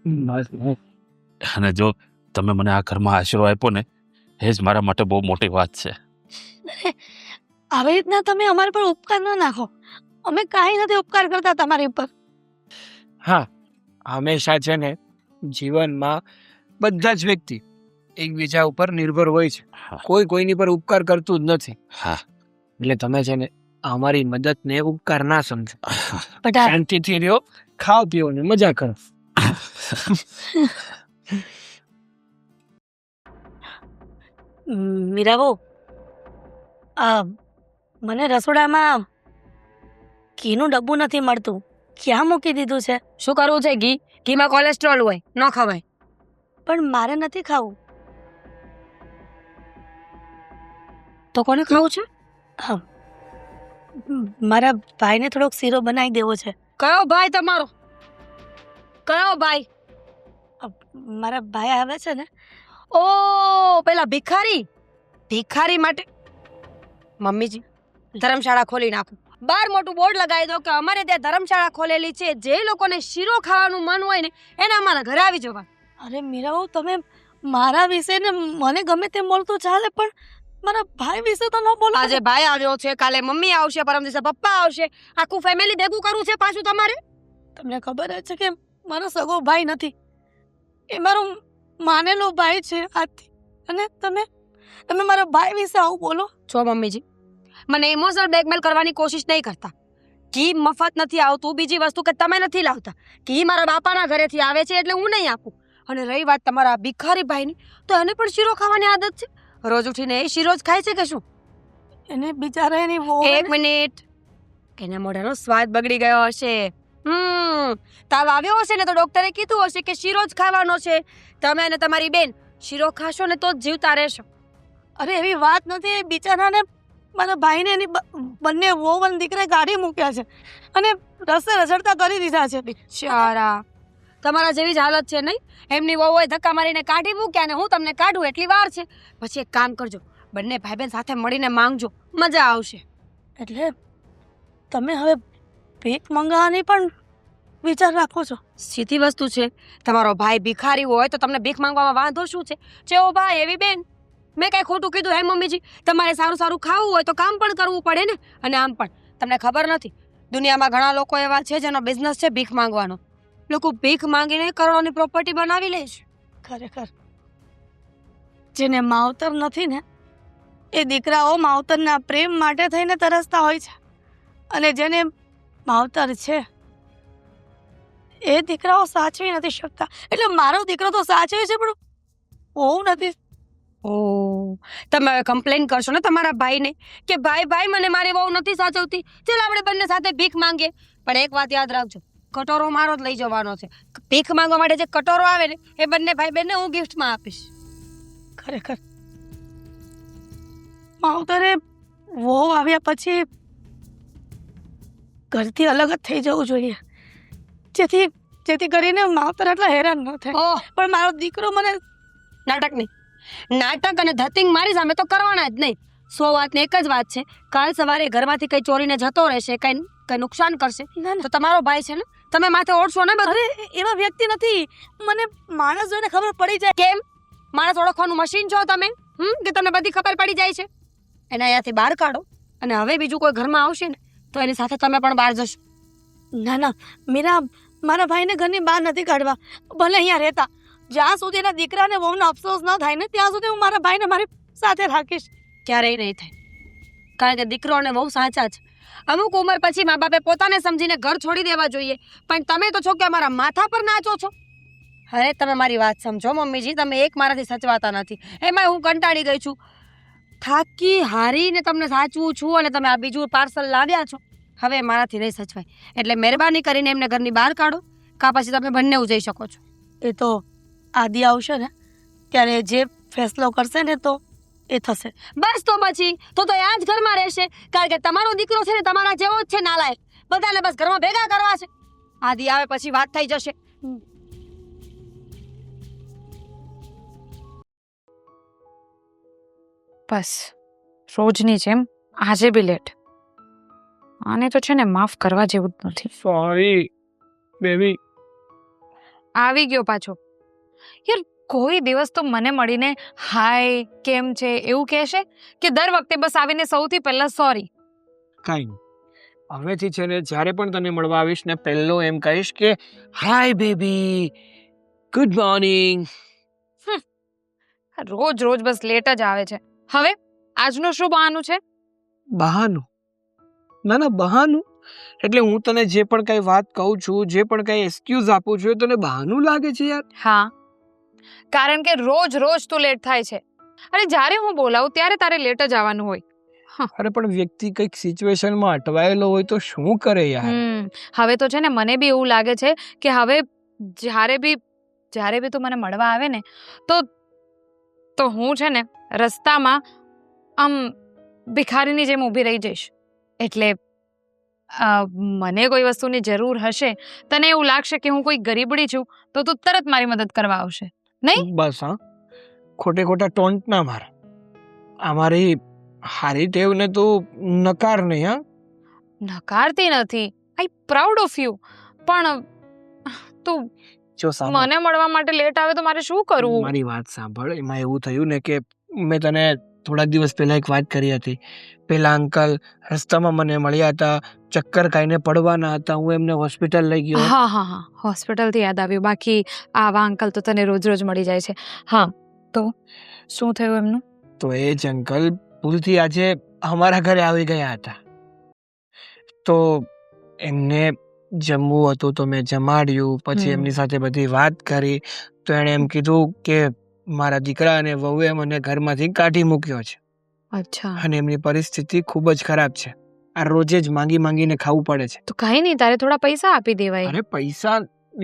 અને જો તમે મને આ ઘરમાં આશરો આપ્યો ને એ જ મારા માટે બહુ મોટી વાત છે. આવી રીતના તમે અમારા પર ઉપકાર ન નાખો. અમે કાંઈ નથી ઉપકાર કરતા તમારી ઉપર. હા, હંમેશા છે ને જીવનમાં બધા જ વ્યક્તિ એકબીજા ઉપર નિર્ભર હોય છે. હા. કોઈ કોઈની પર ઉપકાર કરતું જ નથી. હા. એટલે તમે છે ને અમારી મદદને ઉપકાર ના સમજો. બેટા શાંતિથી રહ્યો, ખાઓ પીઓ ને મજા કરો. મીરાબો, મને રસોડામાં ઘીનું ડબ્બું નથી મળતું. ક્યાં મૂકી દીધું છે? શું કરવું છે? ઘીમાં કોલેસ્ટ્રોલ હોય, ન ખવાય. પણ મારે નથી ખાવું. તો કોને ખાવું છે? મારા ભાઈને થોડોક શીરો બનાવી દેવો છે. કયો ભાઈ તમારો? કયો ભાઈ? મારા ભાઈ આવે છે ને. ઓ પેલા ભિખારી માટે મમ્મીજી ધર્મશાળા ખોલી નાખો. બાર મોટું બોર્ડ લગાવી દો કે અમારે ત્યાં ધર્મશાળા ખોલેલી છે, જે લોકોને શીરો ખાવાનું મન હોય ને એને અમારા ઘરે આવી જવા. અરે મીરાઓ, તમે મારા વિશે ને મને ગમે તેમ બોલતું ચાલે, પણ મારા ભાઈ વિશે તો ન બોલો. આજે ભાઈ આવ્યો છે, કાલે મમ્મી આવશે, પરમ દિવસે પપ્પા આવશે. આખું ફેમિલી ભેગું કરવું છે પાછું તમારે. તમને ખબર જ છે કે મારો સગો ભાઈ નથી, એ મારો માનેલો ભાઈ છે આજથી. અને તમે મારા ભાઈ વિશે આવું બોલો છો? મમ્મીજી મને ઇમોશનલ બ્લેકમેલ કરવાની કોશિશ નહીં કરતા. ઘી મફત નથી આવતું. બીજી વસ્તુ કે તમે નથી લાવતા. ઘી મારા બાપાના ઘરેથી આવે છે એટલે હું નહીં આપું. અને રહી વાત તમારા ભિખારી ભાઈની, તો એને પણ શીરો ખાવાની આદત છે. રોજ ઉઠીને એ શીરો જ ખાય છે કે શું? એને બિચારા એની વહુ એક મિનિટ, એના મોઢાનો સ્વાદ બગડી ગયો હશે. તાવ આવ્યો હશે ને તો ડોક્ટરે કીધું હશે કે શીરો જ ખાવાનો છે. તમે અને તમારી બેન શીરો ખાશો ને તો જ જીવતા રહેશો. અરે એવી વાત નથી. એ બિચારાને મારા ભાઈને એની બંને વહુ અને દીકરાએ ગાડી મૂક્યા છે અને રસ્તે રઝળતા કરી દીધા છે. બિચારા તમારા જેવી જ હાલત છે નહીં? એમની વહુએ ધક્કા મારીને કાઢી મૂક્યા ને હું તમને કાઢું એટલી વાર છે. પછી એક કામ કરજો, બંને ભાઈ બહેન સાથે મળીને માંગજો, મજા આવશે. એટલે તમે હવે ભીખ મંગાવવાની પણ વિચાર રાખો છો? સીધી વસ્તુ છે. તમારો ભાઈ ભિખારી હોય તો તમને ભીખ માંગવામાં વાંધો શું છે? જેવો ભાઈ એવી બેન. મેં કઈ ખોટું કીધું હે મમ્મીજી? તમારે સારું સારું ખાવું હોય તો કામ પણ કરવું પડે ને. અને આમ પણ તમને ખબર નથી, દુનિયામાં ઘણા લોકો એવા છે જેનો બિઝનેસ છે ભીખ માંગવાનો. લોકો ભીખ માંગીને કરોડોની પ્રોપર્ટી બનાવી લે છે. ખરેખર જેને માવતર નથી ને એ દીકરાઓ માવતરના પ્રેમ માટે થઈને તરસતા હોય છે, અને જેને માવતર છે એ દીકરાઓ સાચવી નથી શકતા. એટલે મારો દીકરો તો સાચવે છે પણ બહુ નથી. ઓ તમે હવે કમ્પ્લેન કરશો ને તમારા ભાઈને કે ભાઈ મને મારી વહુ નથી સાચવતી, ચાલ આપણે બંને સાથે ભીખ માંગીએ. પણ એક વાત યાદ રાખજો, કટોરો મારો જ લઈ જવાનો છે. ભીખ માંગવા માટે જે કટોરો આવે ને એ બંને ભાઈ બહેનને હું ગિફ્ટમાં આપીશ. ખરેખર માવતરે વહુ આવ્યા પછી ઘરથી અલગ જ થઈ જવું જોઈએ, જેથી કરીને માવતર આટલા હેરાન ન થાય. ઓહ પણ મારો દીકરો મને નાટક નહીં, નાટક અને ધતિંગ મારી સામે તો કરવાના જ નહીં. 100 વાતને એક જ વાત છે, કાલ સવારે ઘરમાંથી કઈ ચોરીને જતો રહેશે, કઈ નુકસાન કરશે તો તમારો ભાઈ છે ને, તમે માથે ઓળશો ને બધું. અરે એવા વ્યક્તિ નથી. મને માણસ જોઈને ખબર પડી જાય. કેમ? માણસ ઓળખવાનું મશીન છો તમે? કે તમને બધી ખબર પડી જાય છે? એને અહીંયાથી બહાર કાઢો, અને હવે બીજું કોઈ ઘરમાં આવશે ને તો એની સાથે તમે પણ બહાર જશો. ના ના મીરા, મારા ભાઈને ઘરની બહાર નથી કાઢવા. ભલે અહીંયા રહેતા, જ્યાં સુધી એના દીકરાને વહુનો અફસોસ ન થાય ને ત્યાં સુધી હું મારા ભાઈને મારી સાથે રાખીશ. ક્યારેય નહીં થાય, કારણ કે દીકરો અને વહુ સાચા છે. અમુક ઉંમર પછી મા બાપે પોતાને સમજીને ઘર છોડી દેવા જોઈએ, પણ તમે તો છો કે અમારા માથા પર નાચો છો. અરે તમે મારી વાત સમજો મમ્મીજી, તમે એક મારાથી સચવાતા નથી. એમાં હું કંટાળી ગઈ છું, થાકી હારીને તમને સાચવું છું, અને તમે આ બીજું પાર્સલ લાવ્યા છો. હવે મારાથી નહીં સચવાય, એટલે મહેરબાની કરીને એમને ઘરની બહાર કાઢો, કાં પછી તમે બંને જઈ શકો છો. એ તો આદિ આવશે ને ત્યારે જે ફેસલો કરશે ને તો એ થશે. બસ તો પછી તો આ જ ઘરમાં રહેશે, કારણ કે તમારો દીકરો છે ને તમારા જેવો જ છે નાલાયક. બધાને બસ ઘરમાં ભેગા કરવા છે. આદિ આવે પછી વાત થઈ જશે. બસ રોજની જેમ આજે બી લેટ. આને તો છે ને માફ કરવા જેવું જ નથી. Sorry baby. આવી ગયો પાછો. યાર કોઈ દિવસ તો મને મળીને હાય કેમ છે એવું કહેશે કે દર વખતે બસ આવીને સૌથી પહેલા સોરી? કાંઈ નહીં, હવેથી છે ને જ્યારે પણ તને મળવા આવીશ ને પહેલો એમ કહીશ કે હાય બેબી, ગુડ મોર્નિંગ. રોજ રોજ બસ લેટ જ આવે છે. હવે આજનું શું બહાનું છે? બહાનું? ના ના, બહાનું એટલે હું તને જે પણ કઈ વાત કહું છું, જે પણ કઈ એક્સક્યુઝ આપું છું, એ તને બહાનું લાગે છે યાર? હા, કારણ કે રોજ રોજ તું લેટ થાય છે અને જ્યારે હું બોલાવું ત્યારે તારે લેટ જ આવવાનું હોય. અરે પણ વ્યક્તિ કઈક સિચ્યુએશનમાં અટવાયેલો હોય તો શું કરે યાર? હવે તો છે ને મને બી એવું લાગે છે કે હવે જ્યારે બી તું મને મળવા આવે ને તો હું છે ને રસ્તામાં આમ ભિખારીની જેમ ઊભી રહી જઈશ. એટલે મને કોઈ વસ્તુની જરૂર હશે, તને એવું લાગશે કે હું કોઈ ગરીબડી છું, તો તું તરત મારી મદદ કરવા આવશે, નહીં? બસ હા, ખોટા ટોન્ટ ના માર. અમારી હારી ટેવને તું નકાર નહીં. હા, નકારતી નથી, આઈ પ્રાઉડ ઓફ યુ. પણ તું જો સાંભળ, મને મળવા માટે લેટ આવે તો મારે શું કરવું? મારી વાત સાંભળ. એમાં એવું થયું ને કે મેં તને થોડાક દિવસ પહેલા એક વાત કરી હતી. પેલા અંકલ રસ્તામાં મને મળ્યા હતા, ચક્કર ખાઈને પડવાના હતા, હું એમને હોસ્પિટલ લઈ ગયો. હા, હોસ્પિટલથી યાદ આવ્યું. બાકી આવા અંકલ તો તને રોજ રોજ મળી જાય છે. હા, તો શું થયું એમનું? તો એ જ અંકલ ભૂલથી આજે અમારા ઘરે આવી ગયા હતા. તો એમને જમવું હતું તો મેં જમાડ્યું. પછી એમની સાથે બધી વાત કરી તો એણે એમ કીધું કે મારા દીકરા અને વહુએ મને ઘરમાંથી કાઢી મૂક્યો છે અચ્છા. અને એમની પરિસ્થિતિ ખૂબ જ ખરાબ છે. આ રોજે જ માંગીને ખાવું પડે છે. તો કઈ નહીં, તારે થોડા પૈસા આપી દેવાય. અરે પૈસા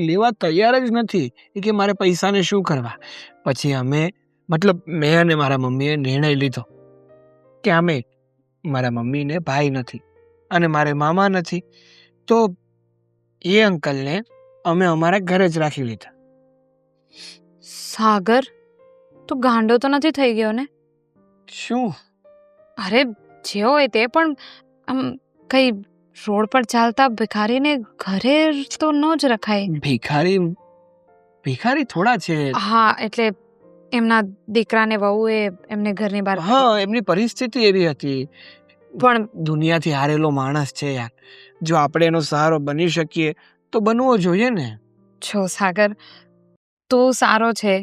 લેવા તૈયાર જ નથી એ કે મારે પૈસાને શું કરવા. પછી મેં અને મારા મમ્મીએ નિર્ણય લીધો કે મારા મમ્મીને ભાઈ નથી અને મારે મામા નથી, તો એ અંકલને અમે અમારા ઘરે જ રાખી લીધા. સાગર, તું ગાંડો તો નથી થઈ ગયો ને? શું? અરે જે હોય તે, પણ આમ કઈ રોડ પર ચાલતા ભિખારીને ઘરે તો ન જ રખાય. ભિખારી થોડા છે. હા, એટલે એમના દીકરાને વહુએ એમને ઘરની બહાર. હા, એમની પરિસ્થિતિ એવી હતી. પણ દુનિયાથી હારેલો માણસ છે યાર. જો આપણે એનો સહારો બની શકીએ તો બનવો જોઈએ ને. જો સાગર, તું સારો છે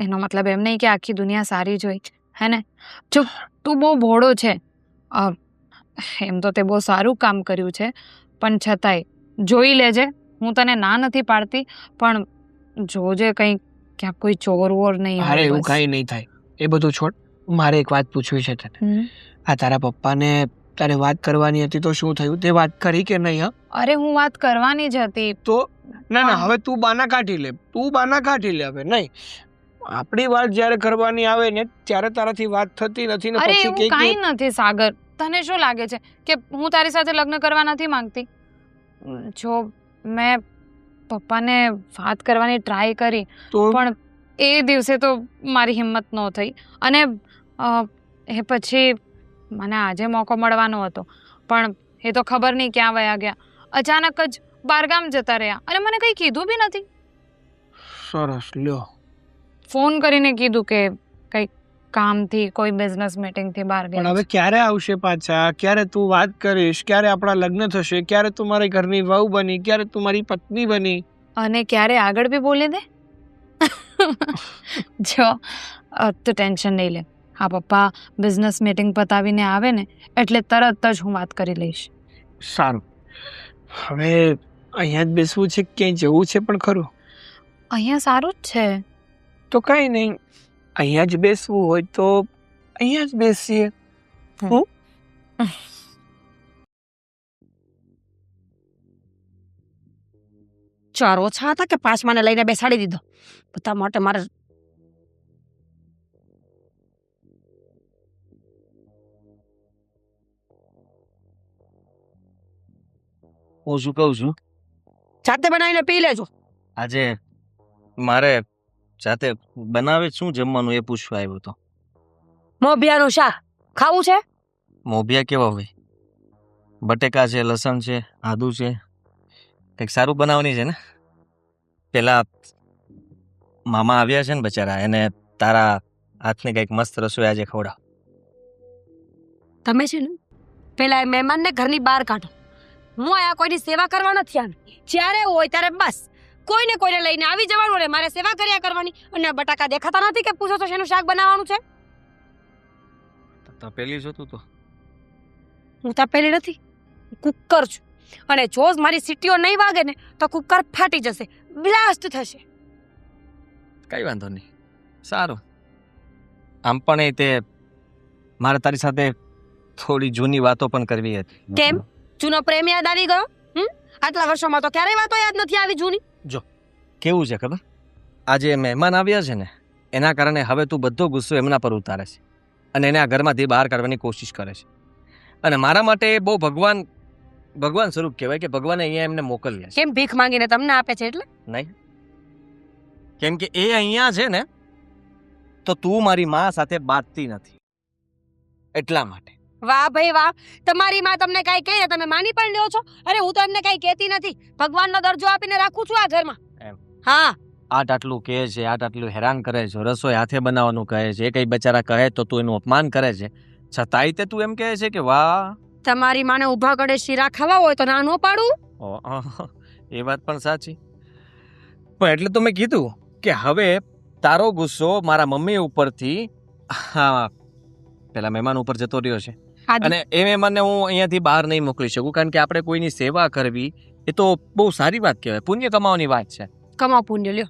એનો મતલબ એમ નહીં કે આખી દુનિયા સારી જ હોય, હે ને? જો તું બહુ ભોળો છે. એમ તો તે બહુ સારું કામ કર્યું છે, પણ છતાંય જોઈ લેજે. હું તને ના નથી પાડતી, પણ જોજે ક્યાંક કોઈ ચોર વોર નહીં હોય. અરે એવું કાંઈ નહીં થાય, એ બધું છોડ. મારે એક વાત પૂછવી છે તને. આ તારા પપ્પાને તારે વાત કરવાની હતી તો શું થયું? તે વાત કરી કે નહીં? હા, અરે હું વાત કરવાની જ હતી. તો ના, હવે તું બાના કાઢી લે. હવે નહીં, આપણી વાત જ્યારે કરવાની આવે ને ત્યારે તારાથી વાત થતી નથી ને અરે પછી એવું કાંઈ નથી સાગર. તને શું લાગે છે કે હું તારી સાથે લગ્ન કરવા નથી માંગતી? જો મેં પપ્પાને વાત કરવાની ટ્રાય કરી, તો પણ એ દિવસે તો મારી હિંમત ન થઈ. અને એ પછી મને આજે મોકો મળવાનો હતો, પણ એ તો ખબર નહીં ક્યાં વયા ગયા. અચાનક જ બહારગામ જતા રહ્યા અને મને કંઈ કીધું બી નથી. સરસ, લ્યો. ફોન કરીને કીધું કે કંઈક કામથી, કોઈ બિઝનેસ મીટિંગથી બહાર પણ ગયા. હવે ક્યારે આવશે પાછા? ક્યારે તું વાત કરીશ? ક્યારે આપણા લગ્ન થશે? ક્યારે તું મારી ઘરની વહુ બની? ક્યારે તું મારી પત્ની બની? અને ક્યારે આગળ બી બોલી દે. જો તું ટેન્શન નહીં લે. હા, પપ્પા બિઝનેસ મીટિંગ પતાવીને આવે ને એટલે તરત જ હું વાત કરી લઈશ. સારું. હવે અહીંયા જ બેસવું છે, ક્યાંય જવું છે પણ ખરું? અહીંયા સારું જ છે. તો કંઈ નહીં, અહીંયા જ બેસવું હોય તો અહીંયા જ બેસીએ. ચાર ઓછા હતા કે પાંચમાને લઈને બેસાડી દીધો બધા માટે. મારે હું શું કહું છું, જાતે બનાવીને પી લેજો. આજે મારે જાતે બનાવે શું જમવાનું એ પૂછવા આવ્યો હતો. મોભિયાનું શાક ખાવું છે? મોભિયા કેવા હોય? બટેકા છે, લસણ છે, આદુ છે, કંઈક સારું બનાવવાની છે ને. પેલા મામા આવ્યા છે ને બચારા, એને તારા હાથની કંઈક મસ્ત રસોઈ આજે ખવડાવ. તમે છે ને પેલા એ મહેમાનને ઘરની બહાર કાઢો, હું આયા કોઈની સેવા કરવા નથી આવી. જ્યારે હોય ત્યારે બસ કોઈને લઈને આવી જવાનું અને મારે સેવા કર્યા કરવાની. અને આ બટાકા દેખાતા નથી કે પૂછો તો શેનું શાક બનાવવાનું છે? તપેલી છો તું તો. હું તપેલી નથી, કુકર છું. અને જો મારી સીટીઓ નહીં વાગે ને તો કુકર ફાટી જશે, બ્લાસ્ટ થશે. કઈ વાંધો નહીં, સારું. આમ પણ એ તે મારે તારી સાથે થોડી જૂની વાતો પણ કરવી હતી. કેમ? જૂનો પ્રેમ યાદ આવી ગયો? આટલા વર્ષોમાં તો ક્યારેય વાતો યાદ નથી આવી જૂની. કેવું છે ખબર, આજે મહેમાન આવ્યા છે ને એના કારણે હવે તું બધો ગુસ્સો એમના પર ઉતારે છે અને એને આ ઘરમાંથી બહાર કાઢવાની કોશિશ કરે છે. અને મારા માટે એ બહુ ભગવાન સ્વરૂપ કહેવાય કે ભગવાને અહીંયા એમને મોકલ્યા છે. કેમ ભીખ માંગીને તમને આપે છે એટલે? નહીં, કેમ કે એ અહીંયા છે ને તો તું મારી માં સાથે બાંધતી નથી એટલા માટે. વાહ ભાઈ વાહ, તમારી માં તમને કાંઈ કહે ને તમે માની પણ લ્યો છો. અરે હું તો એમને કાંઈ કહેતી નથી, ભગવાનનો દરજ્જો આપીને રાખું છું આ ઘરમાં. એમ? હા. આટલું કહે છે, આટલું હેરાન કરે છે, રસોઈ હાથે બનાવવાનું કહે છે, એ કઈ બચારા કહે તો તું એનું અપમાન કરે છે, છતાંય તે તું એમ કહે છે કે વાહ. તમારી માને ઊભા કડે શીરા ખાવા હોય તો ના નો પાડું. એ વાત પણ સાચી, પણ એટલે તો મેં કીધું કે હવે તારો ગુસ્સો મારા મમ્મી ઉપરથી પેલા મહેમાન ઉપર જતો રહ્યો છે. અને એ મહેમાનને હું અહીંયાથી બહાર નહીં મોકલી શકું, કારણ કે આપણે કોઈની સેવા કરવી એ તો બહુ સારી વાત કહેવાય, પુણ્ય કમાવાની વાત છે. કમાઓ પુણ્ય લ્યો,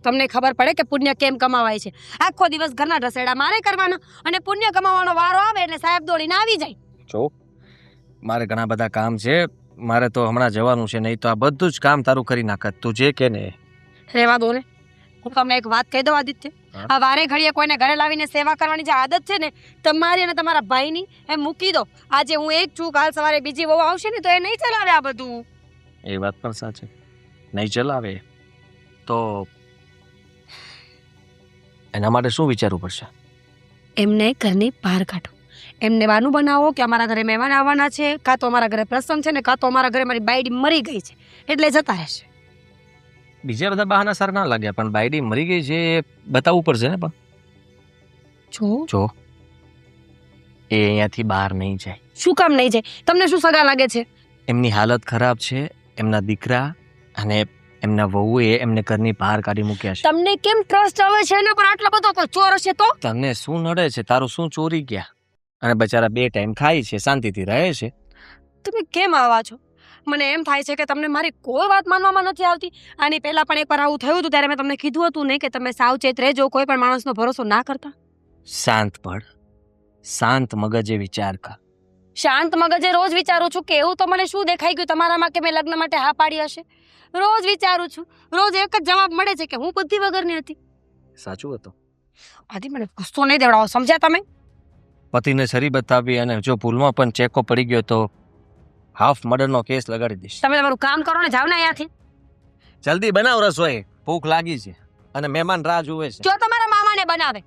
તમને ખબર પડે કે પુણ્ય કેમ કમાવાય છે. આખો દિવસ ઘરના રસેડા મારે કરવાના અને પુણ્ય કમાવાનો વારો આવે એટલે સાહેબ દોડીને આવી જાય. જો મારે ઘણા બધા કામ છે, મારે તો હમણાં જવાનું છે, નહીં તો આ બધું જ કામ તારું કરી નાખત. તું જે કે ને રહેવા દો ને. હું તમને એક વાત કહી દઉં આદિત્ય, આ વારે ઘડીએ કોઈને ઘરે લાવીને સેવા કરવાની જે આદત છે ને તમારી અને તમારા ભાઈની, એ મૂકી દો. આજે હું એક છું, કાલ સવારે બીજી વહુ આવશે ને તો એ નહીં ચલાવે આ બધું. એ વાત પણ સાચી, નહીં ચલાવે તો એના માટે શું વિચારવું પડશે? એમને ઘરની બહાર કાઢો. એમને બહારનું બનાવો કે અમારા ઘરે મહેમાન આવવાના છે, કાં તો અમારા ઘરે પ્રસંગ છે ને કાં તો અમારા ઘરે મારી બાયડી મરી ગઈ છે એટલે જતા રહેશે. બીજા બધા બહાના સારા ના લાગ્યા, પણ બાયડી મરી ગઈ છે એ બતાવવું પડશે ને. પણ જો એ અહીંયાથી બહાર નહીં જાય. શું કામ નહીં જાય? તમને શું સગા લાગે છે? એમની હાલત ખરાબ છે, એમના દીકરા અને એમના વહુએ એમને ઘરની બહાર કાઢી મૂક્યા છે. તમને કેમ ટ્રસ્ટ આવે છે એના પર આટલો બધો? કોઈ ચોર હશે તો? તને શું નડે છે? તારું શું ચોરી ગયા? અને બચારા 2 ટાઈમ ખાય છે, શાંતિથી રહે છે. તમે કેમ આવા છો? મને એમ થાય છે કે તમને મારી કોઈ વાત માનવામાં નથી આવતી. આની પહેલા પણ એકવાર આવું થયું હતું ત્યારે મેં તમને કીધું હતું નહીં કે તમે સાવચેત રહેજો, કોઈ પણ માણસનો ભરોસો ના કરતા. શાંત પડ, શાંત મગજે વિચાર કર. શાંત મગજે રોજ વિચારું છું કે એવું તો મને શું દેખાઈ ગયું તમારામાં કે મેં લગ્ન માટે હા પાડી હશે. રોજ વિચારું છું, રોજ એક જ જવાબ મળે છે કે હું બુદ્ધિ વગરની હતી. સાચું હતું. આદિ મને ગુસ્સો નહીં દેવડાવો, સમજ્યા તમે? પતિને છરી બતાવી અને જો ભૂલમાં પણ ચેકો પડી ગયો તો હાફ મર્ડરનો કેસ લગાડી દઈશ. તમે તમારું કામ કરો ને જાવ ને અહીંયાથી. જલ્દી બનાવ રસોઈ, ભૂખ લાગી છે અને મહેમાન રાહ જુએ છે. જો તમારા મામાને બનાવે.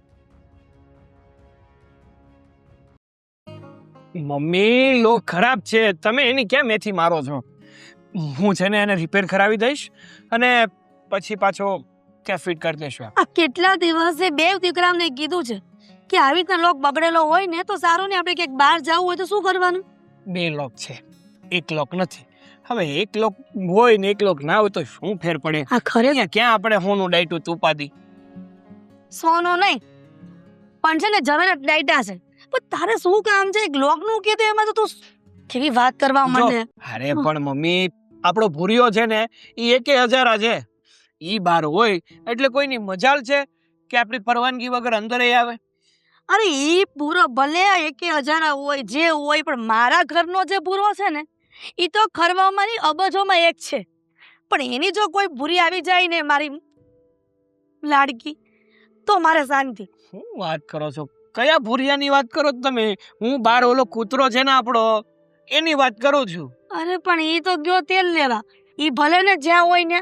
મમ્મી લો ખરાબ છે, તમે એની કેમ મેથી મારો છો? હું છે ને એને રિપેર કરાવી દઈશ અને પછી પાછો ત્યાં ફિટ કરી દઈશું. આ કેટલા દિવસે 2 દીકરાને કીધું છે કે આવી રીતના લોક બગડેલો હોય ને તો સારું ને, આપણે ક્યાંક બહાર જવું હોય તો શું કરવાનું? 2 લોક છે, 1 લોક નથી. હવે 1 લોક હોય ને 1 લોક ના હોય તો શું ફેર પડે? આ ખરે ક્યાં આપણે હોનું ડાયટું તુપાદી. સોનો નહીં પણ છે ને જવેરા ડાયટા છે. પણ તારે શું કામ છે? એક લોકનું કે તો એમાં તો તું કેવી વાત કરવા માંડે. અરે પણ મમ્મી, આપણો ભૂરિયો છે ને ઈ 1000 છે. ઈ બહાર હોય એટલે કોઈની મજાલ છે કે આપણી પરવાનગી વગર અંદર આવે? અરે ઈ પૂરો ભલે 1000 હોય જે હોય, પણ મારા ઘરનો જે ભૂરો છે ને ઈ તો ખરવામાં અબજોમાં એક છે. પણ એની જો કોઈ ભૂરી આવી જાય ને મારી લાડકી તો મારે શાંતિ. શું વાત કરો છો? કયા ભૂરિયાની વાત કરો છો તમે? હું બહાર ઓલો કૂતરો છે ને આપણો, એની વાત કરું છું. અરે પણ ઈ તો ગયો તેલ લેવા. ઈ ભલે ને જ્યાં હોય ને,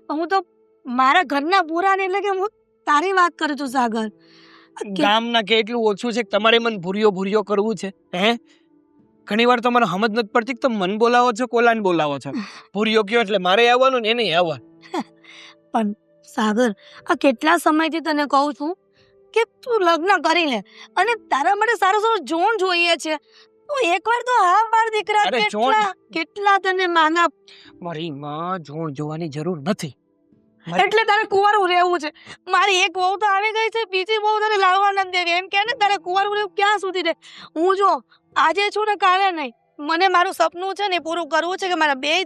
હું તો મારા ઘરના ભૂરાને એટલે કે હું તારી વાત કરું છું સાગર. ગામના કે એટલું ઓછું છે કે તમારે મને ભૂરિયો કરવું છે? હે, ઘણી વાર તો મને સમજ નથી પડતી કે તમે મન બોલાવો છો કોલાને બોલાવો છો. ભૂરિયો કયો એટલે મારે આવવાનું ને એને આવવાનું. પણ સાગર, આ કેટલા સમયથી તને કહું છું કે તું લગ્ન કરી લે અને તારા માટે સારો સારો જોણ જોઈએ છે. તું એકવાર તો હા પાડ દીકરા. અરે કેટલા તને માના. મારી માં જોણ જોવાની જરૂર નથી. એટલે તારે કુંવારું રહેવું છે. મારી એક વહુ તો આવી ગઈ છે, બીજી વહુ તને લાવવા નથી દેવી. એમ કે ને તારે કુંવારું રહેવું ક્યાં સુધી રહે. હું જો આજે છું ને કાલે નહીં. મને મારું સપનું છે ને એ પૂરું કરવું છે કે મારા 2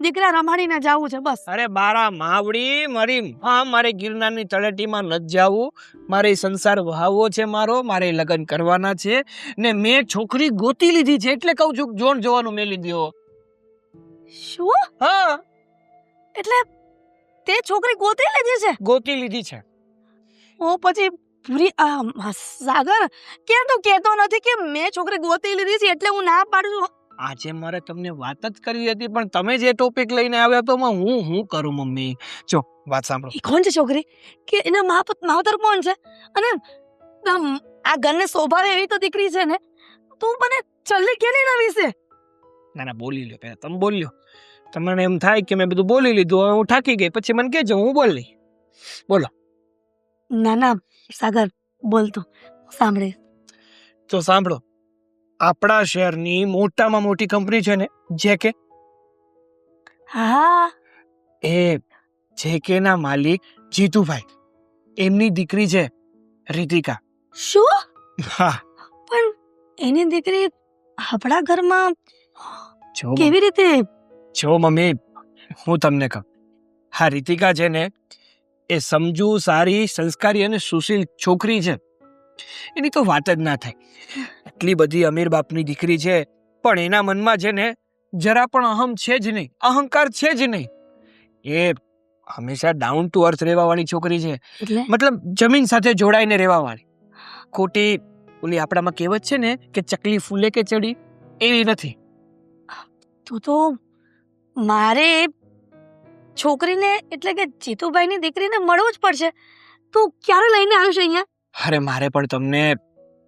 દીકરા રમાડીને જાવું છે બસ. અરે મારા માવડી, મારી માં, મારે ગિરનારની તળેટીમાં નથી જાવું. મારે સંસાર વહાવવો છે મારે લગ્ન કરવાના છે ને મેં છોકરી ગોતી લીધી છે. એટલે કહું છું જોણ જોવાનું મેલી દ્યો. શું? હા, એટલે તે છોકરી ગોતી લીધી છે? ગોતી લીધી છે. ઓ પછી પૂરી સાગર કેમ તું કહેતો નથી કે મેં છોકરી ગોતી લીધી છે એટલે હું ના પાડું છું? આજે મારે તમને વાત જ કરવી હતી પણ તમે જે ટોપિક લઈને આવ્યા તો હું કરું મમ્મી. જો વાત સાંભળો. એ કોણ છે છોકરી? કે એના માવતર કોણ છે? અને આ ઘરને સ્વભાવ એવી તો દીકરી છે ને, તું મને ચલ્લી કેલી ના વિશે. ના બોલી લ્યો પહેલા. તમે બોલ્યો, તમને એમ થાય કે મેં બધું બોલી લીધું, હવે હું થાકી ગઈ, પછી મને કહેજો હું બોલી. બોલો. ના સાગર બોલતો સાંભળે. તો સાંભળો, આપણા શહેરની મોટામાં મોટી કંપની છે ને જેકે, હા એ જેકે ના માલિક જીતુભાઈ, એમની દીકરી છે રીતિકા. શું? હા. પણ એની દીકરી આપણા ઘરમાં જો કેવી રીતે? જો મમ્મી, હું તમને કહું, હા રીતિકા છે ને એ સમજુ, સારી, સંસ્કારી અને સુશીલ છોકરી છે. એની તો વાત જ ના થાય. એટલી બધી અમીર બાપની દીકરી છે પણ એના મનમાં છે ને જરા પણ અહમ છે જ નહીં, અહંકાર છે જ નહીં. એ હંમેશા ડાઉન ટુ અર્થ રહેવાવાળી છોકરી છે. એટલે મતલબ જમીન સાથે જોડાઈને રહેવાવાળી. ખોટી ઓલી આપણામાં કહેવત છે ને કે ચકલી ફૂલે કે ચડી, એવી નથી. તું તો મારે છોકરીને એટલે કે જીતુભાઈની દીકરીને મળવું જ પડશે. તું ક્યારે લઈને આવ્યો છે અહીંયા? અરે મારે પણ તમને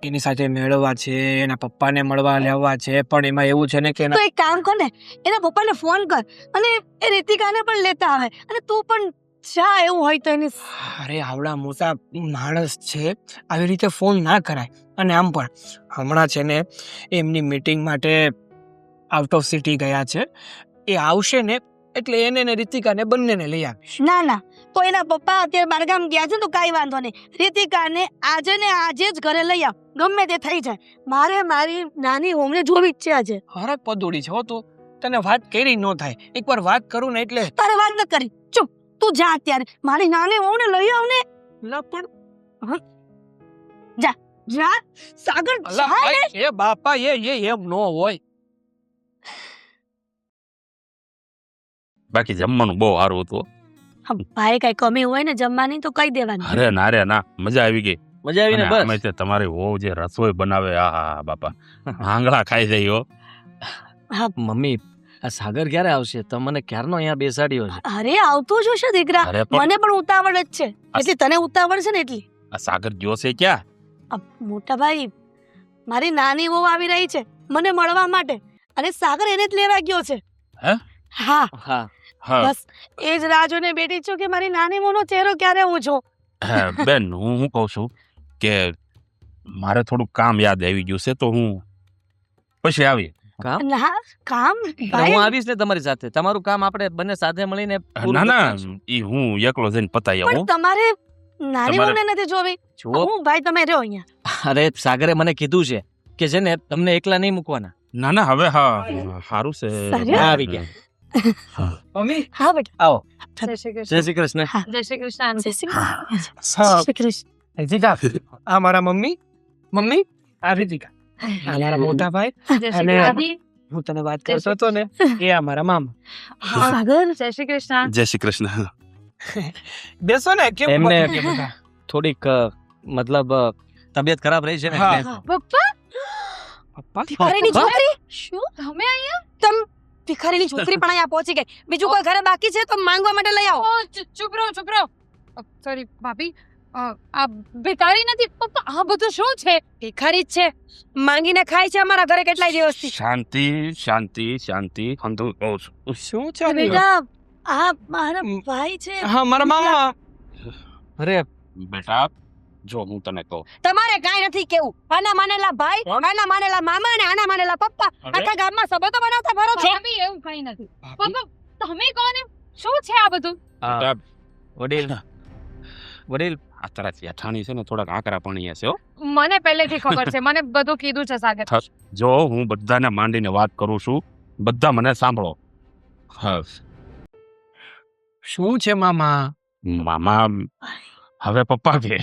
એની સાથે મેળવવા છે, એના પપ્પાને મળવા લેવા છે, પણ એમાં એવું છે ને કે તો એક કામ કર ને, એના પપ્પાને ફોન કર અને એ રીતિકાને પણ લેતા આવે અને તું પણ જા એવું હોય તો એની. અરે આવડા મોટા માણસ છે, આવી રીતે ફોન ના કરાય. અને આમ પણ હમણાં છે ને એમની મીટિંગ માટે આઉટ ઓફ સિટી ગયા છે. એ આવશે ને એટલે એને ને રીતિકાને બંનેને લઈ આવીશ. ના તો એના પપ્પા અત્યારે બહારગામ ગયા છે તો કાંઈ વાંધો નહીં. રીતિકાને આજે ને આજે જ ઘરે લઈ આવ, ગમે તે થઈ જાય. મારે મારી નાની હોમને જોવી જ છે આજે. હરક પદોડી છે હો તું, તને વાત કરી ન થાય. એકવાર વાત કરું ને એટલે તારે વાત ન કરી, ચૂપ. તું જા અત્યારે, મારી નાની હોમને લઈ આવ ને. ના પણ જા સાગર, અલા, જા ને. એ બાપા એ એમ નો હોય. બાકી જમવાનું બહુ સારું હતું. ભાઈ કઈ કમી હોય ને જમવાની તો કહી દેવાની. અરે ના મજા આવી ગઈ. મજા આવી ને અને બસ. આમે તે તમારી વહુ જે રસોઈ બનાવે, આહા બાપા, આંગળા ખાઈ જાય હો. મમ્મી, આ સાગર ક્યારે આવશે? તમને ક્યારનો અહીંયા બેસાડ્યો છે. અરે આવતો જ હશે દીકરા, અરે પણ મને પણ ઉતાવળ જ છે. એટલી તને ઉતાવળ છે ને એટલી. આ સાગર જોશે ક્યાં? મોટા ભાઈ, મારી નાની વહુ આવી રહી છે મને મળવા માટે અને સાગર એને જ લેવા ગયો છે. હે? હા હા હા બસ એ જ રાહ જોઈને બેઠી છું કે મારી નાની વહુનો ચહેરો ક્યારે હું જોઉં. બેન, હું કહું છું કે મારે થોડું કામ યાદ આવી ગયું છે તો હું પછી આવી. કામ? ના કામ હું ભાઈ, આવીશ ને તમારી સાથે. તમારું કામ આપણે બંને સાથે મળીને પૂરું ના કરી નાખીશું. ઈ હું એકલો જઈને પતાઈ પણ આવું. તમારે નાની તમારે- વહુને નથી જોવી. જુઓ, હું ભાઈ તમે રહ્યો અહીંયા. અરે સાગરે મને કીધું છે કે છે ને તમને એકલા નહીં મૂકવાના. ના હવે હા સારું છે. સારું? આવી ગયા. મમ્મી હા બેટા. આવો. જય શ્રી કૃષ્ણ. જય શ્રી કૃષ્ણ. જય શ્રી કૃષ્ણ. જય શ્રી કૃષ્ણ. હા. જય શ્રી કૃષ્ણ. રીતિકા, આ મારા મમ્મી, આ રીતિકા, આ મારા મોટા ભાઈ. જય શ્રી અને- કૃષ્ણ. હું તને વાત કરતો હતો ને એ આ મારા મામા. સાગર જય શ્રી કૃષ્ણ. જય શ્રી કૃષ્ણ. બેસો ને. કેમ એમને- પતી ગયા બધા? થોડીક મતલબ તબિયત ખરાબ રહી છે ને હા. એટલે. પપ્પા, પપ્પા ભિખારીની છોકરી શું? તમે અહીંયા? તમ ભિખારીની છોકરી પણ અહીંયા પહોંચી ગઈ. બીજું કોઈ ઘરે બાકી છે તો માંગવા માટે લઈ આવો. ઓ, ચૂપ રહો. સોરી ભાભી, આ ભિખારી નથી પપ્પા. આ બધું શું છે? ભિખારી જ છે, માંગીને ખાય છે અમારા ઘરે કેટલાય દિવસથી. શાંતિ હું કહું છું. શું ચાલે? બેટા આ મારા ભાઈ છે. હા મારા મામા. અરે બેટા, જો હું તને કહું, તમારે કાંઈ નથી કેવું. આના માનેલા ભાઈ, કોણ? આના માનેલા મામા અને આના માનેલા પપ્પા અરે. આખા ગામમાં સંબંધો બનાવતા ફરો છો. ભાભી એવું કઈ નથી. પપ્પા તમે કોને શું છે આ બધું? બેટા, વડીલ વડીલ આ તારા જેઠાણી છે ને થોડાક આકરા પાણી હશે હો. મને પહેલેથી ખબર છે, મને બધું કીધું છે સાગર. જો હું બધાને માંડીને વાત કરું છું, બધા મને સાંભળો. હા, શું છે મામા? મામા હવે પપ્પા કે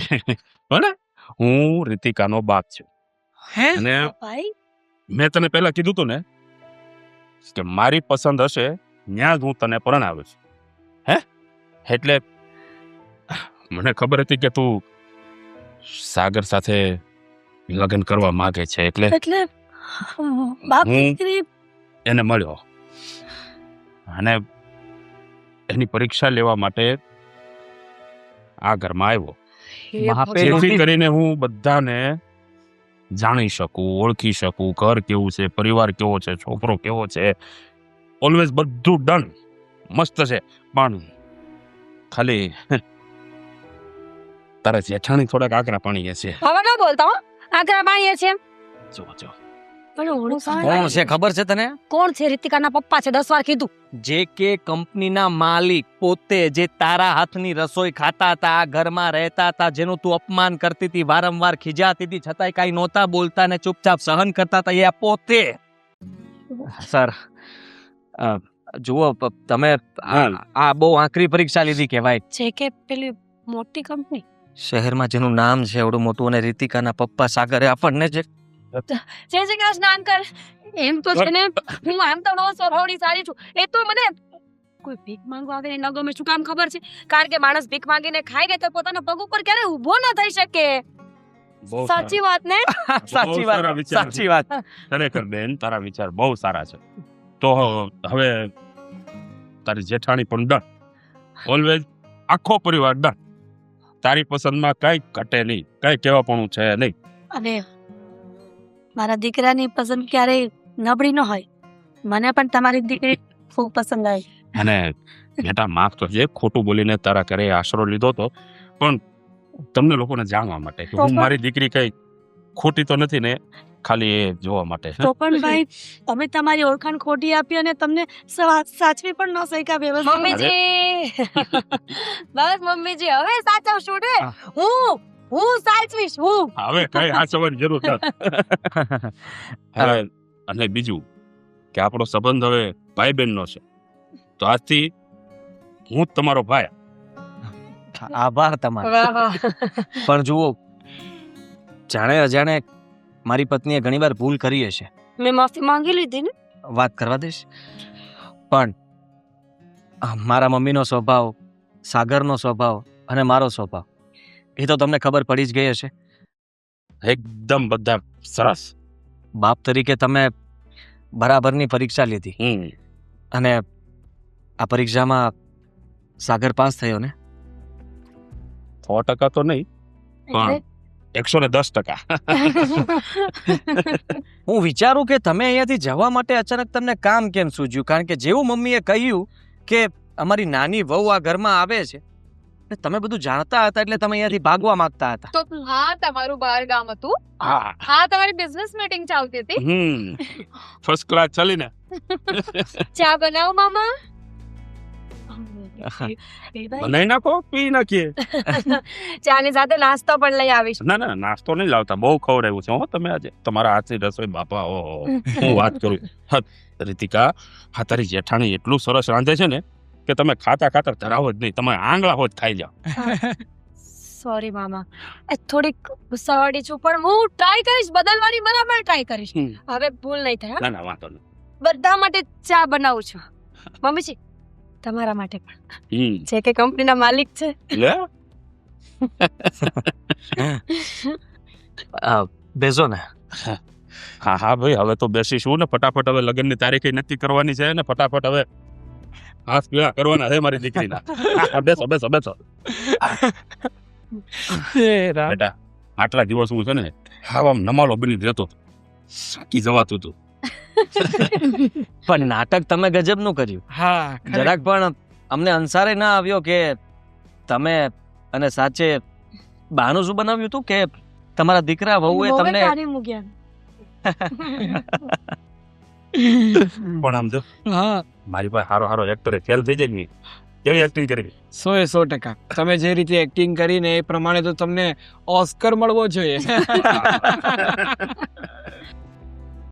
બને હું રીતિકાનો બાપ છું હે? અને ભાઈ મેં તને પહેલા કીધું તું ને કે મારી પસંદ હશે ત્યાં જ હું તને પરણાવીશ. હે એટલે મને ખબર હતી કે તું સાગર સાથે લગ્ન કરવા માંગે છે, એટલે એટલે બાપ હું- દીકરી એને મળ્યો અને એની પરીક્ષા લેવા માટે આ ઘરમાં આવ્યો, બાપે જેથી કરીને હું બધાને જાણી શકું, ઓળખી શકું, ઘર કેવું છે, પરિવાર કેવો છે, છોકરો કેવો છે, ઓલવેઝ બધું ડન મસ્ત છે. પણ ખાલી તારા જેઠાણી થોડાક આકરા પાણી છે. હવે ન બોલતા હો. આકરા પાણીએ છે. જો જો પણ ઓળખાણ કોણ છે ખબર છે તને? કોણ છે? રીતિકાના પપ્પા છે. 10 વાર કીધું. જે કે કંપનીના માલિક પોતે, જે તારા હાથની રસોઈ ખાતા હતા, આ ઘરમાં રહેતા હતા, જેનું તું અપમાન કરતી હતી, વારંવાર ખીજાતી હતી, છતાંય કાંઈ નહોતા બોલતા ને ચૂપચાપ સહન કરતા હતા, એ આ પોતે. સર જુઓ તમે આ બહુ આકરી પરીક્ષા લીધી કહેવાય. છે કે પેલી મોટી કંપની. શહેરમાં જેનું નામ છે એવડું મોટું, અને રીતિકાના પપ્પા સાગરે આપણને જે જય શ્રી કૃષ્ણ અંકલ. એમ તો છે ને હું આમ તો નો સ્વભાવની સારી છું. એ તો મને કોઈ ભીખ માંગવા આવે ન ગમે. શું કામ ખબર છે? કારણ કે માણસ ભીખ માંગીને ખાઈ લે તો પોતાના પગ ઉપર ક્યારે ઊભો ન થઈ શકે. બહુ સાચી વાત ને? સાચી સારા વાત, વિચાર સાચી વાત. ખરેખર બેન તારા વિચાર બહુ સારા છે. તો હવે તારી જેઠાણી પણ ડન, ઓલવેઝ આખો પરિવાર ડન. તારી પસંદમાં કઈ ઘટે નહીં, કઈ કહેવાપણું છે નહીં. અને મારા દીકરાની પસંદ ક્યારેય નબળી ન હોય. મને પણ તમારી દીકરી ખૂબ પસંદ આવી. અને બેટા માફ તો જે ખોટું બોલીને તારા ઘરે આશરો લીધો તો, પણ તમને લોકોને જાણવા માટે કે હું મારી દીકરી કઈ ખોટી તો નથી ને, ખાલી એ જોવા માટે. તો પણ ભાઈ અમે તમારી ઓળખાણ ખોટી આપી અને તમને સાચવી પણ ન શક્યા વ્યવસ્થિત. મમ્મીજી બસ મમ્મીજી હવે સાચવશું ને. હું સાચવીશ. હું હવે કઈ હાચવવાની જરૂર નથી. હવે અને બીજું કે આપણો સંબંધ હવે ભાઈ બહેનનો છે, તો આજથી હું જ તમારો ભાઈ. આભાર તમારો. વાહ વાહ. પણ જુઓ, જાણે અજાણે મારી પત્નીએ ઘણીવાર ભૂલ કરી હશે, મેં માફી માંગી લીધી ને. વાત કરવા દઈશ. પણ મારા મમ્મીનો સ્વભાવ, સાગરનો સ્વભાવ અને મારો સ્વભાવ એ તો તમને ખબર પડી જ ગઈ હશે. એકદમ બધા સરસ. બાપ તરીકે તમે બરાબરની પરીક્ષા લીધી અને આ પરીક્ષામાં સાગર પાસ થયો ને? 100% તો નહીં, પણ 110%. હું વિચારું કે તમે અહીંયાથી જવા માટે અચાનક તમને કામ કેમ સૂઝ્યું? કારણ કે જેવું મમ્મીએ કહ્યું કે અમારી નાની વહુ આ ઘરમાં આવે છે, એટલે તમે બધું જાણતા હતા, એટલે તમે અહીંયાથી ભાગવા માંગતા હતા. તો હા તમારું બહાર ગામ હતું, હા હા તમારી બિઝનેસ મીટિંગ ચાલતી હતી. ફર્સ્ટ ક્લાસ ચાલીને. ચા બનાવો મામા. બનાવી નાખો, પી નાખીએ. ચાની સાથે નાસ્તો પણ લઈ આવીશ. ના ના નાસ્તો નહીં લાવતા, બહુ ખવડાવ્યું છે હો તમે આજે. તમારા હાથની રસોઈ બાપા, ઓહો હું વાત કરું. રીતિકા, હા તારી જેઠાણી એટલું સરસ રાંધે છે ને કે તમે ખાતા ખાતા ધરાવો જ નહીં, તમે આંગળા હોત ખાઈ જાઓ. સોરી મામા, થોડીક ગુસ્સાવાળી છું, પણ હું ટ્રાય કરીશ બદલવાની, બરાબર ટ્રાય કરીશ. હવે ભૂલ નહીં થાય. ના ના વાંધો નહીં. બધા માટે ચા બનાવું છું. મમ્મીજી તમારા માટે પણ, જે કે કંપનીના માલિક છે. લે બેસો ને. હા હા ભાઈ, હવે તો બેસીશું ને ફટાફટ. હવે લગ્નની તારીખ નક્કી કરવાની છે ને ફટાફટ હવે હાથ પીળા કરવાના છે મારી દીકરીના. બેસો બેસો બેસો. બેટા આટલા દિવસ હું છે ને આમ નમાલો બની રહેતો, સાકી જવાતું હતું. પણ નાટક તમે ગજબનું કર્યું. હા જરાક પણ અમને અંસારે ના આવ્યો કે તમે અને સાચે બહાનું શું બનાવ્યું હતું કે તમારા દીકરા વહુએ વહુએ તમને કાઢી મૂક્યા. પણ આમ જો હા મારી પાસે હારો હારો એક્ટર ફેલ થઈ જાય ને કેવી એક્ટિંગ કરી 100% તમે જે રીતે એક્ટિંગ કરીને એ પ્રમાણે તો તમને ઓસ્કર મળવો જોઈએ.